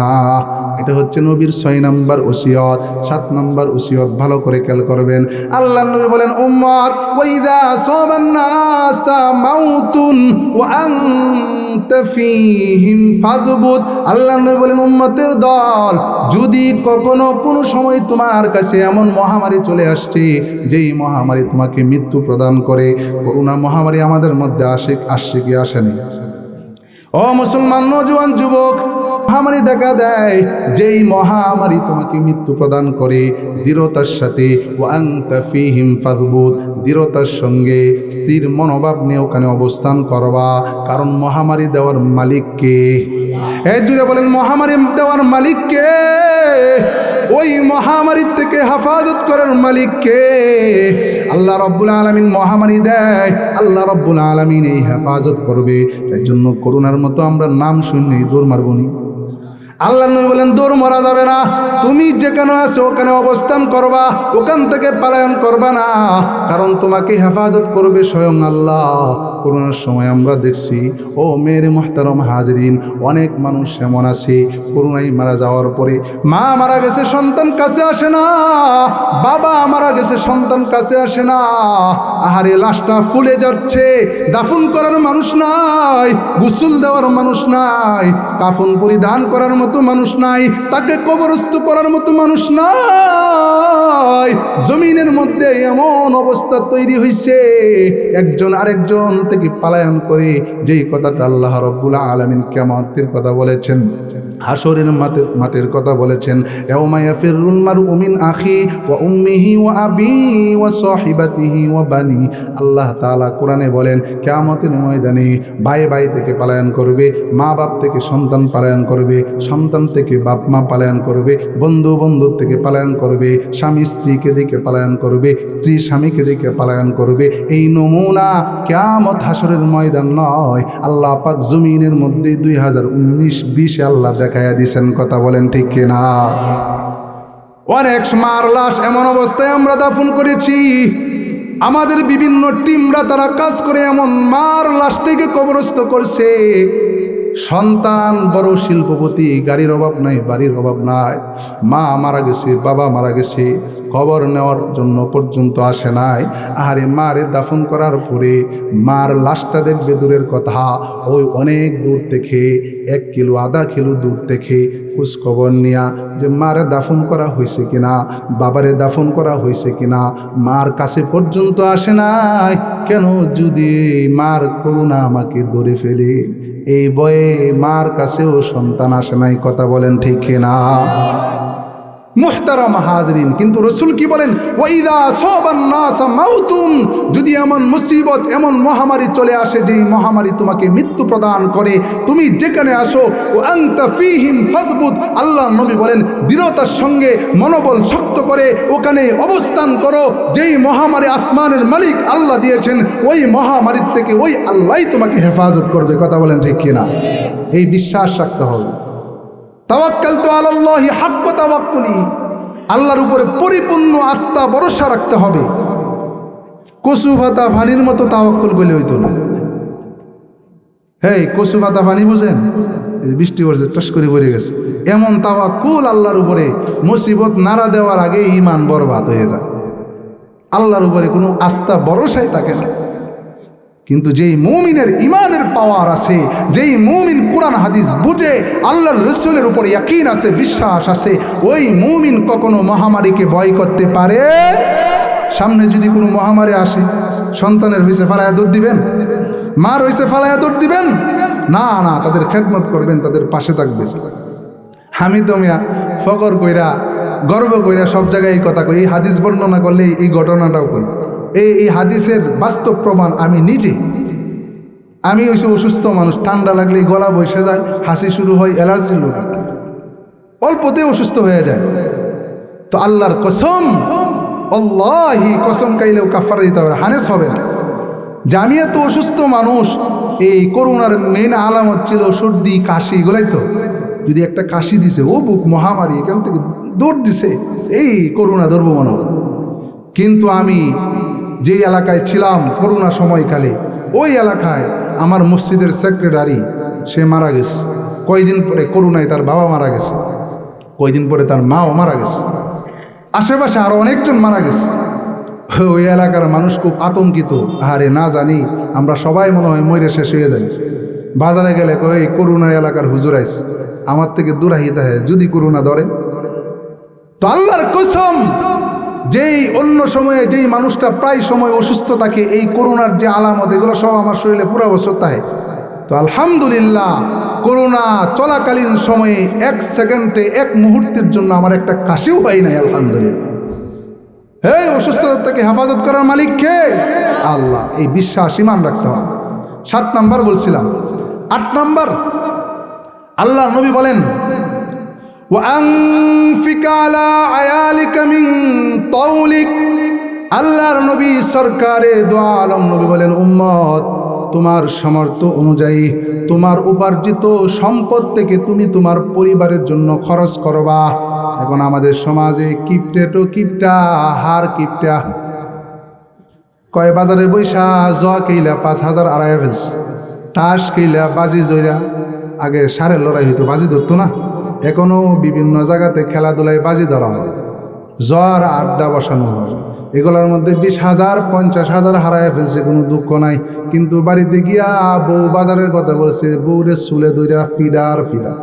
এটা হচ্ছে নবীর 6 নাম্বার ওসিয়ত। 7 নাম্বার ওসিয়ত ভালো করে খেয়াল করবেন। আল্লাহ নবী বলেন, উম্মত, ওয়াইদা সাবান নাসা মাউতুন ওয়া আনতা ফীহিম ফাযবুত। আল্লাহ নবী বলেন, উম্মতের দল, যদি কখনো কোনো সময় তোমার কাছে এমন মহামারী চলে আসছে যেই মহামারী তোমাকে মৃত্যু প্রদান করে, করোনা মহামারী আমাদের মধ্যে আসছে কি আসেনি? ও মুসলমান নওজোয়ান যুবক, মহামারী দেখা দেয়, যেই মহামারী তোমাকে মৃত্যু প্রদান করে, দৃঢ়তার সাথে ওয়া আনতা ফীহিম ফাযবুত, দৃঢ়তার সঙ্গে স্থির মনোভাব নিয়ে ওখানে অবস্থান করবা। কারণ মহামারী দেওয়ার মালিক কে? এই জুড়ে বলেন, মহামারী দেওয়ার মালিক কে? ওই মহামারীর থেকে হেফাজত করার মালিক কে? আল্লাহ রাব্বুল আলামিন মহামারী দেয়, আল্লাহ রাব্বুল আলামিন এই হেফাজত করবে। এর জন্য করোনার মতো আমরা নাম শুনলেই দৌড় মারবনি। আল্লাহ নবী বলেন, দৌড় মারা যাবে না, তুমি যেখানে আছো ওখানে অবস্থান করবা, ওখান থেকে পলায়ন করবা না, কারণ তোমাকে হেফাজত করবে স্বয়ং আল্লাহ। করোনার সময় আমরা দেখছি, ও মেরে মুহতারম হাজরিন, অনেক মানুষ এমন আছে করোনায় মারা যাওয়ার পরে মা মারা গেছে, সন্তান কাছে আসে না, বাবা মারা গেছে, সন্তান কাছে আসে না। আহারে, লাশটা ফুলে যাচ্ছে, দাফন করার মানুষ নাই, গোসল দেওয়ার মানুষ নাই, কাফন পরিধান করার মতো মানুষ নাই, তাকে কবরস্থ করার মতো মানুষ নাই। জমিনের মধ্যে এমন অবস্থা তৈরি হয়েছে, একজন আরেকজন থেকে পলায়ন করে। যেই কথাটা আল্লাহ রাব্বুল আলামিন কিয়ামতের কথা বলেছেন, হাসরের মাঠের কথা বলেছেন, ইয়াউমা ইয়াফিরুল মারউ মিন আখি ওয়া উম্মিহি ওয়া আবিহি ওয়া সাহিবাতিহি ওয়া বানি। আল্লাহ তাআলা কোরআনে বলেন, কিয়ামতের ময়দানে ভাই ভাই থেকে পলায়ন করবে, মা বাপ থেকে সন্তান পলায়ন করবে, সন্তান থেকে বাপ মা পলায়ন করবে, বন্ধু বন্ধুর থেকে পলায়ন করবে, স্বামী স্ত্রীকে দেখে পলায়ন করবে, স্ত্রী স্বামীকে দেখে পলায়ন করবে। এই নমুনা কিয়ামত হাসরের ময়দান নয়, আল্লাহ পাক জমিনের মধ্যে 2019-20 আল্লাহ দেখায়া দিছেন। কথা বলেন ঠিক কিনা? অনেক মার লাশ এমন অবস্থায় আমরা দাফন করেছি, আমাদের বিভিন্ন টিমরা তারা কাজ করে এমন মার লাশটাকে কবরস্থ করছে। সন্তান বড় শিল্পপতি, গাড়ির অভাব নাই, বাড়ির অভাব নাই, মা মারা গেছে, বাবা মারা গেছে, খবর নেওয়ার জন্য পর্যন্ত আসে নাই। আহারে, মারে দাফন করার পরে মার লাশটা দেখবে দূরের কথা, ওই অনেক দূর থেকে 1 কিলো আধা কিলো দূর থেকে খোঁজ খবর নিয়া যে মারে দাফন করা হয়েছে কিনা, বাবারে দাফন করা হয়েছে কিনা, মার কাছে পর্যন্ত আসে নাই। কেন? যদি মার করুণা আমাকে ধরে ফেলে, এই বয়ে মার কাছেও সন্তান আসে নাই। কথা বলেন ঠিক কিনা? মুহতারাম হাজরিন, কিন্তু রসুল কি বলেন? ওয়াইদা সাবান নাস মাউতুন, যদি এমন মুসিবত, এমন মহামারী চলে আসে যেই মহামারী তোমাকে মৃত্যু প্রদান করে, তুমি যেখানে আসো ও আনতা ফীহিম ফাযবুত, আল্লাহ নবী বলেন দৃঢ়তার সঙ্গে মনোবল শক্ত করে ওখানে অবস্থান করো। যেই মহামারী আসমানের মালিক আল্লাহ দিয়েছেন, ওই মহামারীর থেকে ওই আল্লাহই তোমাকে হেফাজত করবে। কথা বলেন ঠিক কিনা? এই বিশ্বাস রাখতে হবে। তাওয়াক্কালতু আলাল্লাহি হাক্কা তাওয়াক্কুলি, আল্লাহর উপরে পরিপূর্ণ আস্থা ভরসা রাখতে হবে। কচু পাতা পানির মতো তাওয়াক্কুল করলে হইতো না। কচু পাতা পানি বুঝেন? বৃষ্টি পড়ছে, টাস করে পড়ে গেছে, এমন তাওয়াক্কুল আল্লাহর উপরে, মুসিবত নাড়া দেওয়ার আগে ঈমান বরবাদ হয়ে যায়। আল্লাহর উপরে কোনো আস্থা ভরসাই থাকে না। কিন্তু যেই মুমিনের ইমানের পাওয়ার আছে, যেই মুমিন কোরআন হাদিস বুঝে, আল্লাহর রাসূলের উপরে ইয়াকিন আছে, বিশ্বাস আছে, ওই মুমিন কখনো মহামারীকে ভয় করতে পারে। সামনে যদি কোনো মহামারী আসে, সন্তানের হয়েছে ফালায়া দৌড় দিবেন? মার হয়েছে ফালায়া দৌড় দিবেন? না না, তাদের খেদমত করবেন, তাদের পাশে থাকবেন। আমি তো মিয়া ফকর কইরা, গর্ব কইরা সব জায়গায় এই কথা কই, এই হাদিস বর্ণনা করলে এই ঘটনাটাও কই। এই হাদিসের বাস্তব প্রমাণ আমি নিজে। আমি হইছি অসুস্থ মানুষ, ঠান্ডা লাগলে গলা বসে যায়, হাসি শুরু হয়, অ্যালার্জির লোক, অল্পতে অসুস্থ হয়ে যায়। তো আল্লাহর কসম, আল্লাহি কসম খাইলেও কাফারা দিতে হবে, হানেস হবে না। যে আমি এত অসুস্থ মানুষ, এই করোনার মেন আলামত ছিল সর্দি কাশি, এগুলাই তো। যদি একটা কাশি দিছে, ও বুক মহামারী, এখান থেকে দৌড় দিছে, এই করোনা ধরবো মনে হয়। কিন্তু আমি যেই এলাকায় ছিলাম করোনা সময়কালে, ওই এলাকায় আমার মসজিদের সেক্রেটারি সে মারা গেছে। কয়দিন পরে করোনায় তার বাবা মারা গেছে, কয়দিন পরে তার মাও মারা গেছে, আশেপাশে আরও অনেকজন মারা গেছে। ওই এলাকার মানুষ খুব আতঙ্কিত। আরে না জানি আমরা সবাই মনে হয় মরে শেষ হয়ে যাই। বাজারে গেলে কই করোনা এলাকার হুজুর আইস, আমার থেকে দূরাহিতা হয়, যদি করোনা ধরে তো আল্লাহর কসম, যেই অন্য সময়ে যেই মানুষটা প্রায় সময় অসুস্থ থাকে, এই করোনার যে আলামত এগুলো সব আমার শরীরে পুরো বছর থাকে। তো আলহামদুলিল্লাহ করোনা চলাকালীন সময়ে 1 সেকেন্ডে 1 মুহূর্তের জন্য আমার একটা কাশিও পাই নাই আলহামদুলিল্লাহ। এই অসুস্থতা থেকে হেফাজত করার মালিক কে? আল্লাহ। এই বিশ্বাস ঈমান রাখতে হবে। 7 নাম্বার বলছিলাম। 8 নাম্বার, আল্লাহ নবী বলেন ওয়ানফিক আলা আয়ালিকা মিন তাওলিক। আল্লাহর নবী সরকারে দো আলম নবী বলেন, উম্মত তোমার সামর্থ্য অনুযায়ী তোমার উপার্জিত সম্পদ থেকে তুমি তোমার পরিবারের জন্য খরচ করবা। এখন আমাদের সমাজে কিপটে তো কিপটা, হার কিপটা, কয় বাজারে বৈশা জয়া কেইলা 5,000 আড়াইয়া ফেলছে, তাস কেইলা বাজি জইরা, আগে সারের লড়াই হইতো, বাজি ধরতো না, এখনো বিভিন্ন জায়গাতে খেলাধুলায় বাজি ধরা হয়, জ্বর আড্ডা বসানো হয়, এগুলোর মধ্যে 20,000 50,000 হারায় ফেলছে, কোনো দুঃখ নাই। কিন্তু বাড়িতে গিয়া বউ বাজারের কথা বলছে, বউরে চুলে দইরা ফিডার ফিডার,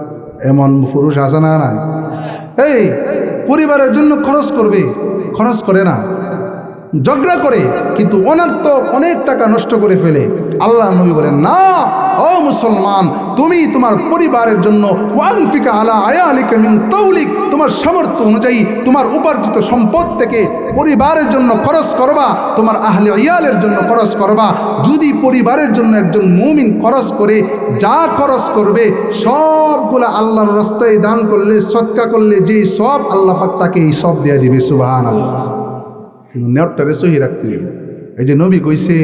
এমন পুরুষ আছে না? নাই। এই পরিবারের জন্য খরচ করবে, খরচ করে না, ঝগড়া করে, কিন্তু অনর্থক অনেক টাকা নষ্ট করে ফেলে। আল্লাহ নবী বলেন, না ও মুসলমান, তুমি তোমার পরিবারের জন্য ওয়ানফিকা আলা আয়ালিকা মিন তাওলিক, তোমার সামর্থ্য অনুযায়ী তোমার উপার্জিত সম্পদ থেকে পরিবারের জন্য খরচ করবা, তোমার আহলে ইয়ালের জন্য খরচ করবা। যদি পরিবারের জন্য একজন মুমিন খরচ করে, যা খরচ করবে সবগুলা আল্লাহর রাস্তায় দান করলে, সদকা করলে, যেই সব আল্লাহ পাক তাকে এই সব দিয়ে দিবে। সুবহানাল্লাহ। কিন্তু নেটটারে সহি রাখতে হবে। এই যে নবী কইছে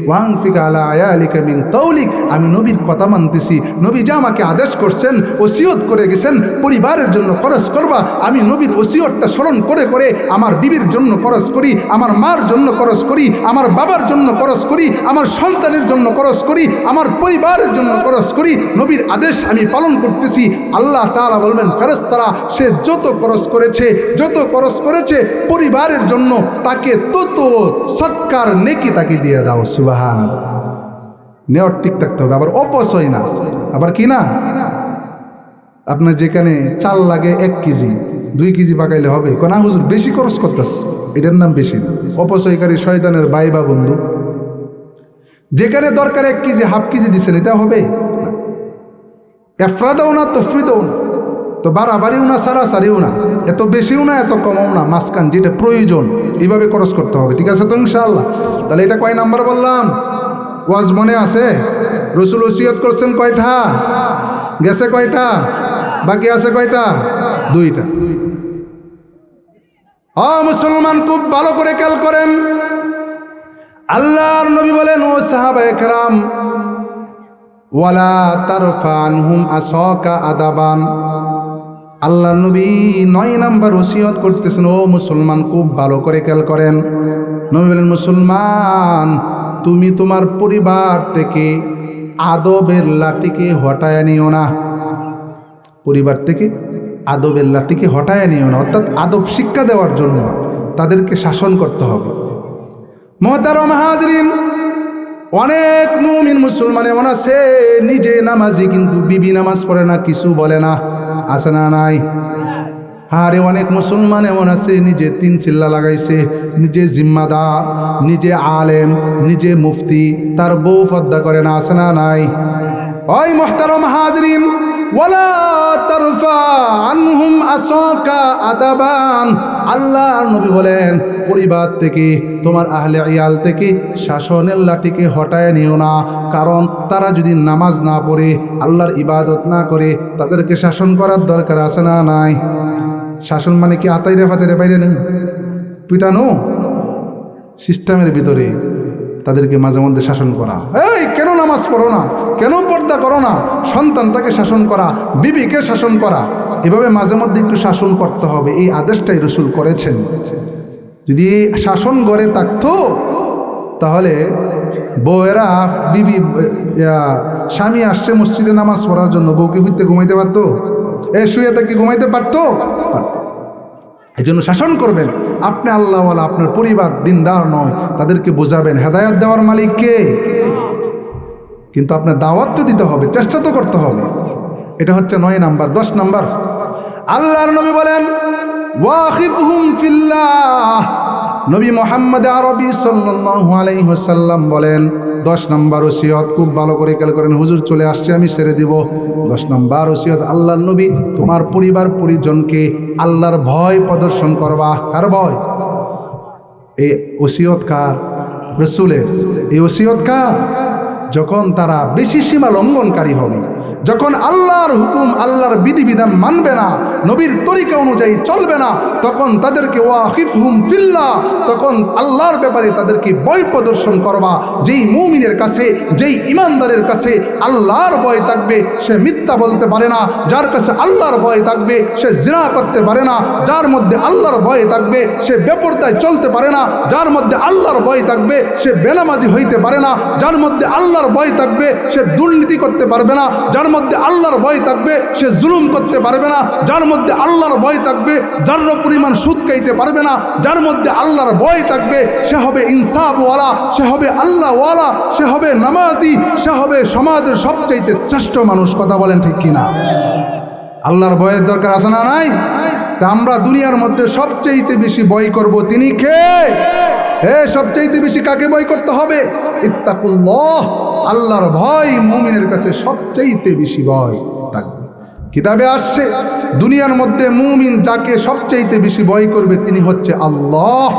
ওয়ানফিকা আলা আয়ালিকা মিন তাওলিক, আমি নবীর কথা মানতেছি। নবী যা আমাকে আদেশ করছেন, ওসিয়ত করে গেছেন পরিবারের জন্য খরচ করবা, আমি নবীর ওসিয়তটা স্মরণ করে করে আমার বিবির জন্য খরচ করি, আমার মার জন্য খরচ করি, আমার বাবার জন্য খরচ করি, আমার সন্তানের জন্য খরচ করি, আমার পরিবারের জন্য খরচ করি। নবীর আদেশ আমি পালন করতেছি। আল্লাহ তাআলা বলবেন, ফেরেশতারা সে যত খরচ করেছে পরিবারের জন্য, তাকে তত সৎকার নেকি তাকে দিয়ে দাও। সুবহানাল্লাহ। নেওয়ার ঠিক থাকতে হবে, আবার অপচয় না। আবার কি না, আপনার যেখানে চাল লাগে 1 কেজি 2 কেজি পাকাইলে হবে, কোন হুজুর বেশি খরচ করতেছে, এটার নাম বেশি না, অপচয়কারী শয়তানের ভাই বা বন্ধু। যেখানে দরকার 1 কেজি 1/2 কেজি দিচ্ছেন, এটা হবে? এফরাদাও না তফরিদাও না, তো বাড়াবাড়িও না সারাসারিও না, এত বেশিও না এত কমও না, মাঝখান যেটা প্রয়োজন এইভাবে খরচ করতে হবে। ঠিক আছে তো ইনশাআল্লাহ? তাহলে এটা কয় নাম্বার বললাম? ওয়াজ মনে আছে? রাসূল ওসিয়ত করছেন কয়টা? গেছে কয়টা? বাকি আছে কয়টা? 2টা। মুসলমান খুব ভালো করে খেয়াল করেন। আল্লাহর নবী বলেন, ও সাহাবায়ে কেরাম, ওয়ালা তারফা আনহুম আসাকা আদাবান। আল্লাহ নবী 9 নাম্বার ওসিয়ত করতেছেন, ও মুসলমান খুব ভালো করে খেয়াল করেন। নবী বলেন, মুসলমান তুমি তোমার পরিবার থেকে আদবের লাঠিকে হটায় নিও না। পরিবার থেকে আদবের লাঠিকে হটায় নিও না, অর্থাৎ আদব শিক্ষা দেওয়ার জন্য তাদেরকে শাসন করতে হবে। মুহতারাম হাজরিন, অনেক মুমিন মুসলমান এমন আছে নিজে নামাজি কিন্তু বিবি নামাজ পড়ে না, কিছু বলে না, আছে না? নাই। আরে অনেক মুসলমান এমন আছে নিজে 3 চিল্লা লাগাইছে, নিজে জিম্মাদার, নিজে আলেম, নিজে মুফতি, তার বউ পর্দা করে না, আছে না? নাই। ওই মুহতারাম হাজরিন, ওয়ালা তারফা আনহুম আসাকা আদাবান। আল্লাহর নবী বলেন, পরিবার থেকে, তোমার আহলে ইয়াল থেকে শাসনের লাঠিকে হটায় নিও না। কারণ তারা যদি নামাজ না পড়ে, আল্লাহর ইবাদত না করে, তাদেরকে শাসন করার দরকার আছে না? নাই। শাসন মানে কি আতাইরে ফাতাইরে বাইরে না, পিটানো, সিস্টেমের ভিতরে তাদেরকে মাঝে মধ্যে শাসন করা। এই কেন নামাজ পড়ো না, কেন পর্দা করো না, সন্তানটাকে শাসন করা, বিবিকে শাসন করা, এভাবে মাঝে মধ্যে একটু শাসন করতে হবে। এই আদেশটাই রাসূল করেছেন। যদি শাসন গড়ে থাকতো তাহলে বউয়েরা, বিবি, স্বামী আসছে মসজিদে নামাজ পড়ার জন্য, বউকে হইতে ঘুমাইতে পারতো? শুয়ে থেকে ঘুমাইতে পারতো? এই জন্য শাসন করবেন। আপনি আল্লাহওয়ালা, আপনার পরিবার দিনদার নয়, তাদেরকে বোঝাবেন। হেদায়েত দেওয়ার মালিক কে? কিন্তু আপনার দাওয়াত তো দিতে হবে, চেষ্টা তো করতে হবে। এটা হচ্ছে 9 নাম্বার। 10 নাম্বার, আল্লাহর নবী বলেন, ওয়াখিফহুম ফিল্লাহ। নবী মুহাম্মদ আরবি সাল্লাল্লাহু আলাইহি ওয়াসাল্লাম বলেন 10 নম্বর ওসিয়ত, খুব ভালো করে খেয়াল করেন, হুজুর চলে আসছে আমি ছেড়ে দিব। 10 নম্বর ওসিয়ত আল্লাহর নবী, তোমার পরিবার পরিজনকে আল্লাহর ভয় প্রদর্শন করবা। কার ভয়? এই ওসিয়ত কার? রাসূলের। এই ওসিয়ত কার? যখন তারা বেশি সীমা লঙ্ঘনকারী হবে, যখন আল্লাহর হুকুম আল্লাহর বিধিবিধান মানবে না, নবীর তরিকা অনুযায়ী চলবে না, তখন তাদেরকে ওয়াখিফহুম ফিল্লাহ, তখন আল্লাহর ব্যাপারে তাদেরকে ভয় প্রদর্শন করবা। যেই মুমিনের কাছে, যেই ইমানদারের কাছে আল্লাহর ভয় থাকবে সে মিথ্যা বলতে পারে না, যার কাছে আল্লাহর ভয় থাকবে সে জিনা করতে পারে না, যার মধ্যে আল্লাহর ভয় থাকবে সে বেপরদায় চলতে পারে না, যার মধ্যে আল্লাহর ভয় থাকবে সে বেনামাজি হইতে পারে না, যার মধ্যে আল্লাহর ভয় থাকবে সে দুর্নীতি করতে পারবে না, যার মধ্যে আল্লাহর ভয় থাকবে সে জুলুম করতে পারবে না, যার মধ্যে আল্লাহর ভয় থাকবে যার্রা পরিমাণ সুদ খাইতে পারবে না, যার মধ্যে আল্লাহর ভয় থাকবে সে হবে ইনসাফওয়ালা, সে হবে আল্লাহওয়ালা, সে হবে নামাজি, সে হবে সমাজের সবচাইতে শ্রেষ্ঠ মানুষ। কথা বলেন ঠিক কিনা? আল্লাহর ভয়ের দরকার আছে না নাই? তা আমরা দুনিয়ার মধ্যে সবচাইতে বেশি ভয় করব তিনি কে? সবচাইতে বেশি কাকে ভয় করতে হবে? ইত্তাকুল্লাহ। আল্লাহর ভয় মুমিনের কাছে সবচাইতে বেশি ভয় থাকবে। কিতাবে আসছে দুনিয়ার মধ্যে মুমিন যাকে সবচাইতে বেশি ভয় করবে তিনি হচ্ছে আল্লাহ।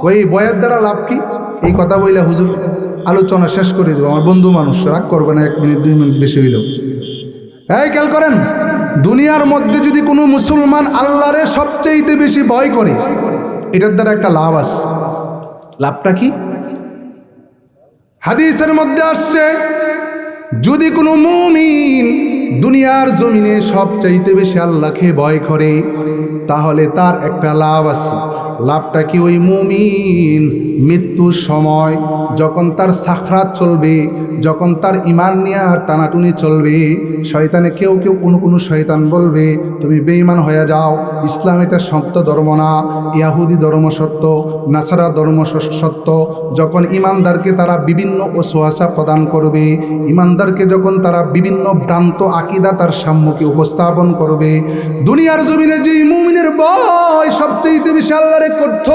ওই ভয়ের দ্বারা লাভ কি? এই কথা বইলে হুজুর আলোচনা শেষ করে দেবো। আমার বন্ধু মানুষ রাগ করবে না, 1 মিনিট 2 মিনিট বেশি হইল। খেয়াল করেন, দুনিয়ার মধ্যে যদি কোনো মুসলমান আল্লাহরে সবচাইতে বেশি ভয় করে, এটার দ্বারা একটা লাভ আছে। লাভটা কি? হাদিসের মধ্যে আসছে যদি কোনো মুমিন দুনিয়ার জমিনে সবচাইতে বেশি আল্লাহকে ভয় করে তাহলে তার একটা লাভ আছে। লাভটা কি? ওই মুমিন মৃত্যুর সময় যখন তার সাখরাত চলবে, যখন তার ইমান নিয়ে টানাটুনি চলবে, শয়তানে কেউ কোনো শয়তান বলবে তুমি বেঈমান হয়ে যাও, ইসলাম এটা সত্য ধর্ম না, ইয়াহুদি ধর্ম সত্য, নাসারা ধর্ম সত্য। যখন ইমানদারকে তারা বিভিন্ন ওয়াসওয়াসা প্রদান করবে, ইমানদারকে যখন তারা বিভিন্ন ভ্রান্ত আকীদা তার সম্মুখে উপস্থাপন করবে, দুনিয়ার জমিনে যে মুমিনের ভয় সবচেয়ে বেশি আল্লাহরে করত,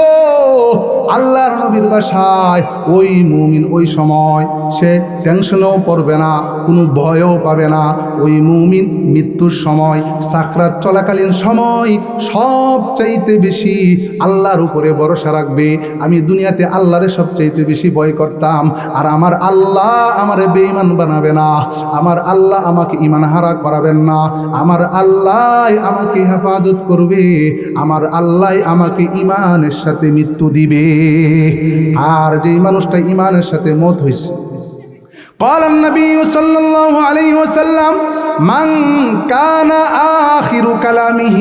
আল্লাহর নবীর ভাষায় ওই মুমিন ওই সময় সে টেনশনও পড়বে না, কোনো ভয়ও পাবে না। ওই মুমিন মৃত্যুর সময় সাকরাত চলাকালীন সময় সবচাইতে বেশি আল্লাহর উপরে ভরসা রাখবে। আমি দুনিয়াতে আল্লাহরে সবচাইতে বেশি ভয় করতাম, আর আমার আল্লাহ আমারে বেঈমান বানাবে না, আমার আল্লাহ আমাকে ঈমান হারা করাবেন না, আমার আল্লাহ আমাকে হেফাজত করবে, আমার আল্লাহ আমাকে ঈমানের সাথে মৃত্যু দিবে। আর যেই মানুষটা ঈমানের সাথে মওত হয়েছে, قال النبي صلى الله عليه وسلم من كان آخر كلامه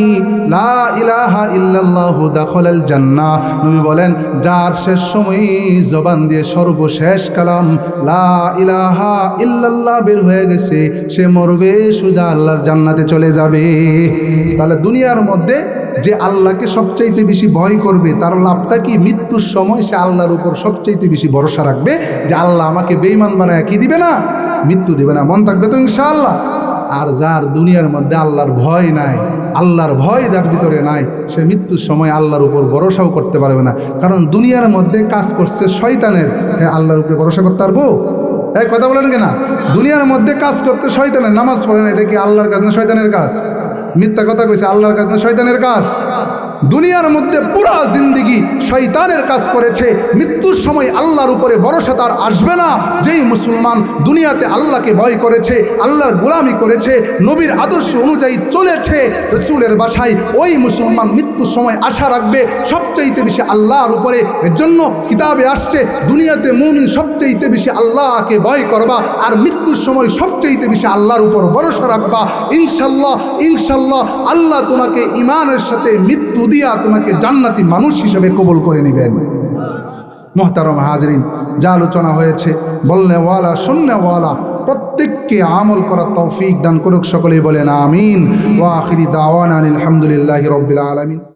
لا إله إلا الله دخل الجنة। নবী বলেন যার শেষ সময় জবান দিয়ে সর্বশেষ কালাম লা ইলাহা ইল্লাল্লাহ বের হয়ে গেছে, সে মরবে সোজা আল্লাহর জান্নাতে চলে যাবে। তাহলে দুনিয়ার মধ্যে যে আল্লাহকে সবচাইতে বেশি ভয় করবে তার লাভটা কি? মৃত্যুর সময় সে আল্লাহর উপর সবচাইতে বেশি ভরসা রাখবে যে আল্লাহ আমাকে বেঈমান বানায় কি দিবে না? মৃত্যু দিবে না। মন থাকবে তো ইনশাআল্লাহ। আর যার দুনিয়ার মধ্যে আল্লাহর ভয় নাই, আল্লাহর ভয় যার ভিতরে নাই, সে মৃত্যুর সময় আল্লাহর উপর ভরসাও করতে পারবে না। কারণ দুনিয়ার মধ্যে কাজ করছে শয়তানের, আল্লাহর উপরে ভরসা করতে পারবো? কথা বলেন কেনা? দুনিয়ার মধ্যে কাজ করতে শয়তানের, নামাজ পড়ে না, এটা কি আল্লাহর কাজ না শয়তানের কাজ? মিথ্যা কথা কইছে, আল্লাহর কাজ না শয়তানের কাজ? দুনিয়ার মধ্যে পুরা জিন্দেগি শয়তানের কাজ করেছে, মৃত্যুর সময় আল্লাহর উপরে ভরসা তার আসবে না। যেই মুসলমান দুনিয়াতে আল্লাহকে ভয় করেছে, আল্লাহর গোলামি করেছে, নবীর আদর্শ অনুযায়ী চলেছে, রাসূলের ভাষায় ওই মুসলমান মৃত্যুর সময় আশা রাখবে সবচাইতে বেশি আল্লাহর উপরে। এর জন্য কিতাবে আসছে দুনিয়াতে মুমিন সবচাইতে বেশি আল্লাহকে ভয় করবা, আর মৃত্যুর সময় সবচাইতে বেশি আল্লাহর উপর ভরসা রাখবা। ইনশাল্লাহ ইনশাল্লাহ আল্লাহ তোমাকে ঈমানের সাথে মৃত্যু দিয়া তোমাকে জান্নাতি মানুষ হিসেবে কবুল করে নেবেন। মুহতারাম হাজরিন, যা আলোচনা হয়েছে বলনেওয়ালা শুননেওয়ালা প্রত্যেককে আমল করার তৌফিক দান করুক। সকলেই বলেন আমিন। ওয়া আখিরি দাওয়ানা আলহামদুলিল্লাহি রাব্বিল আলামিন।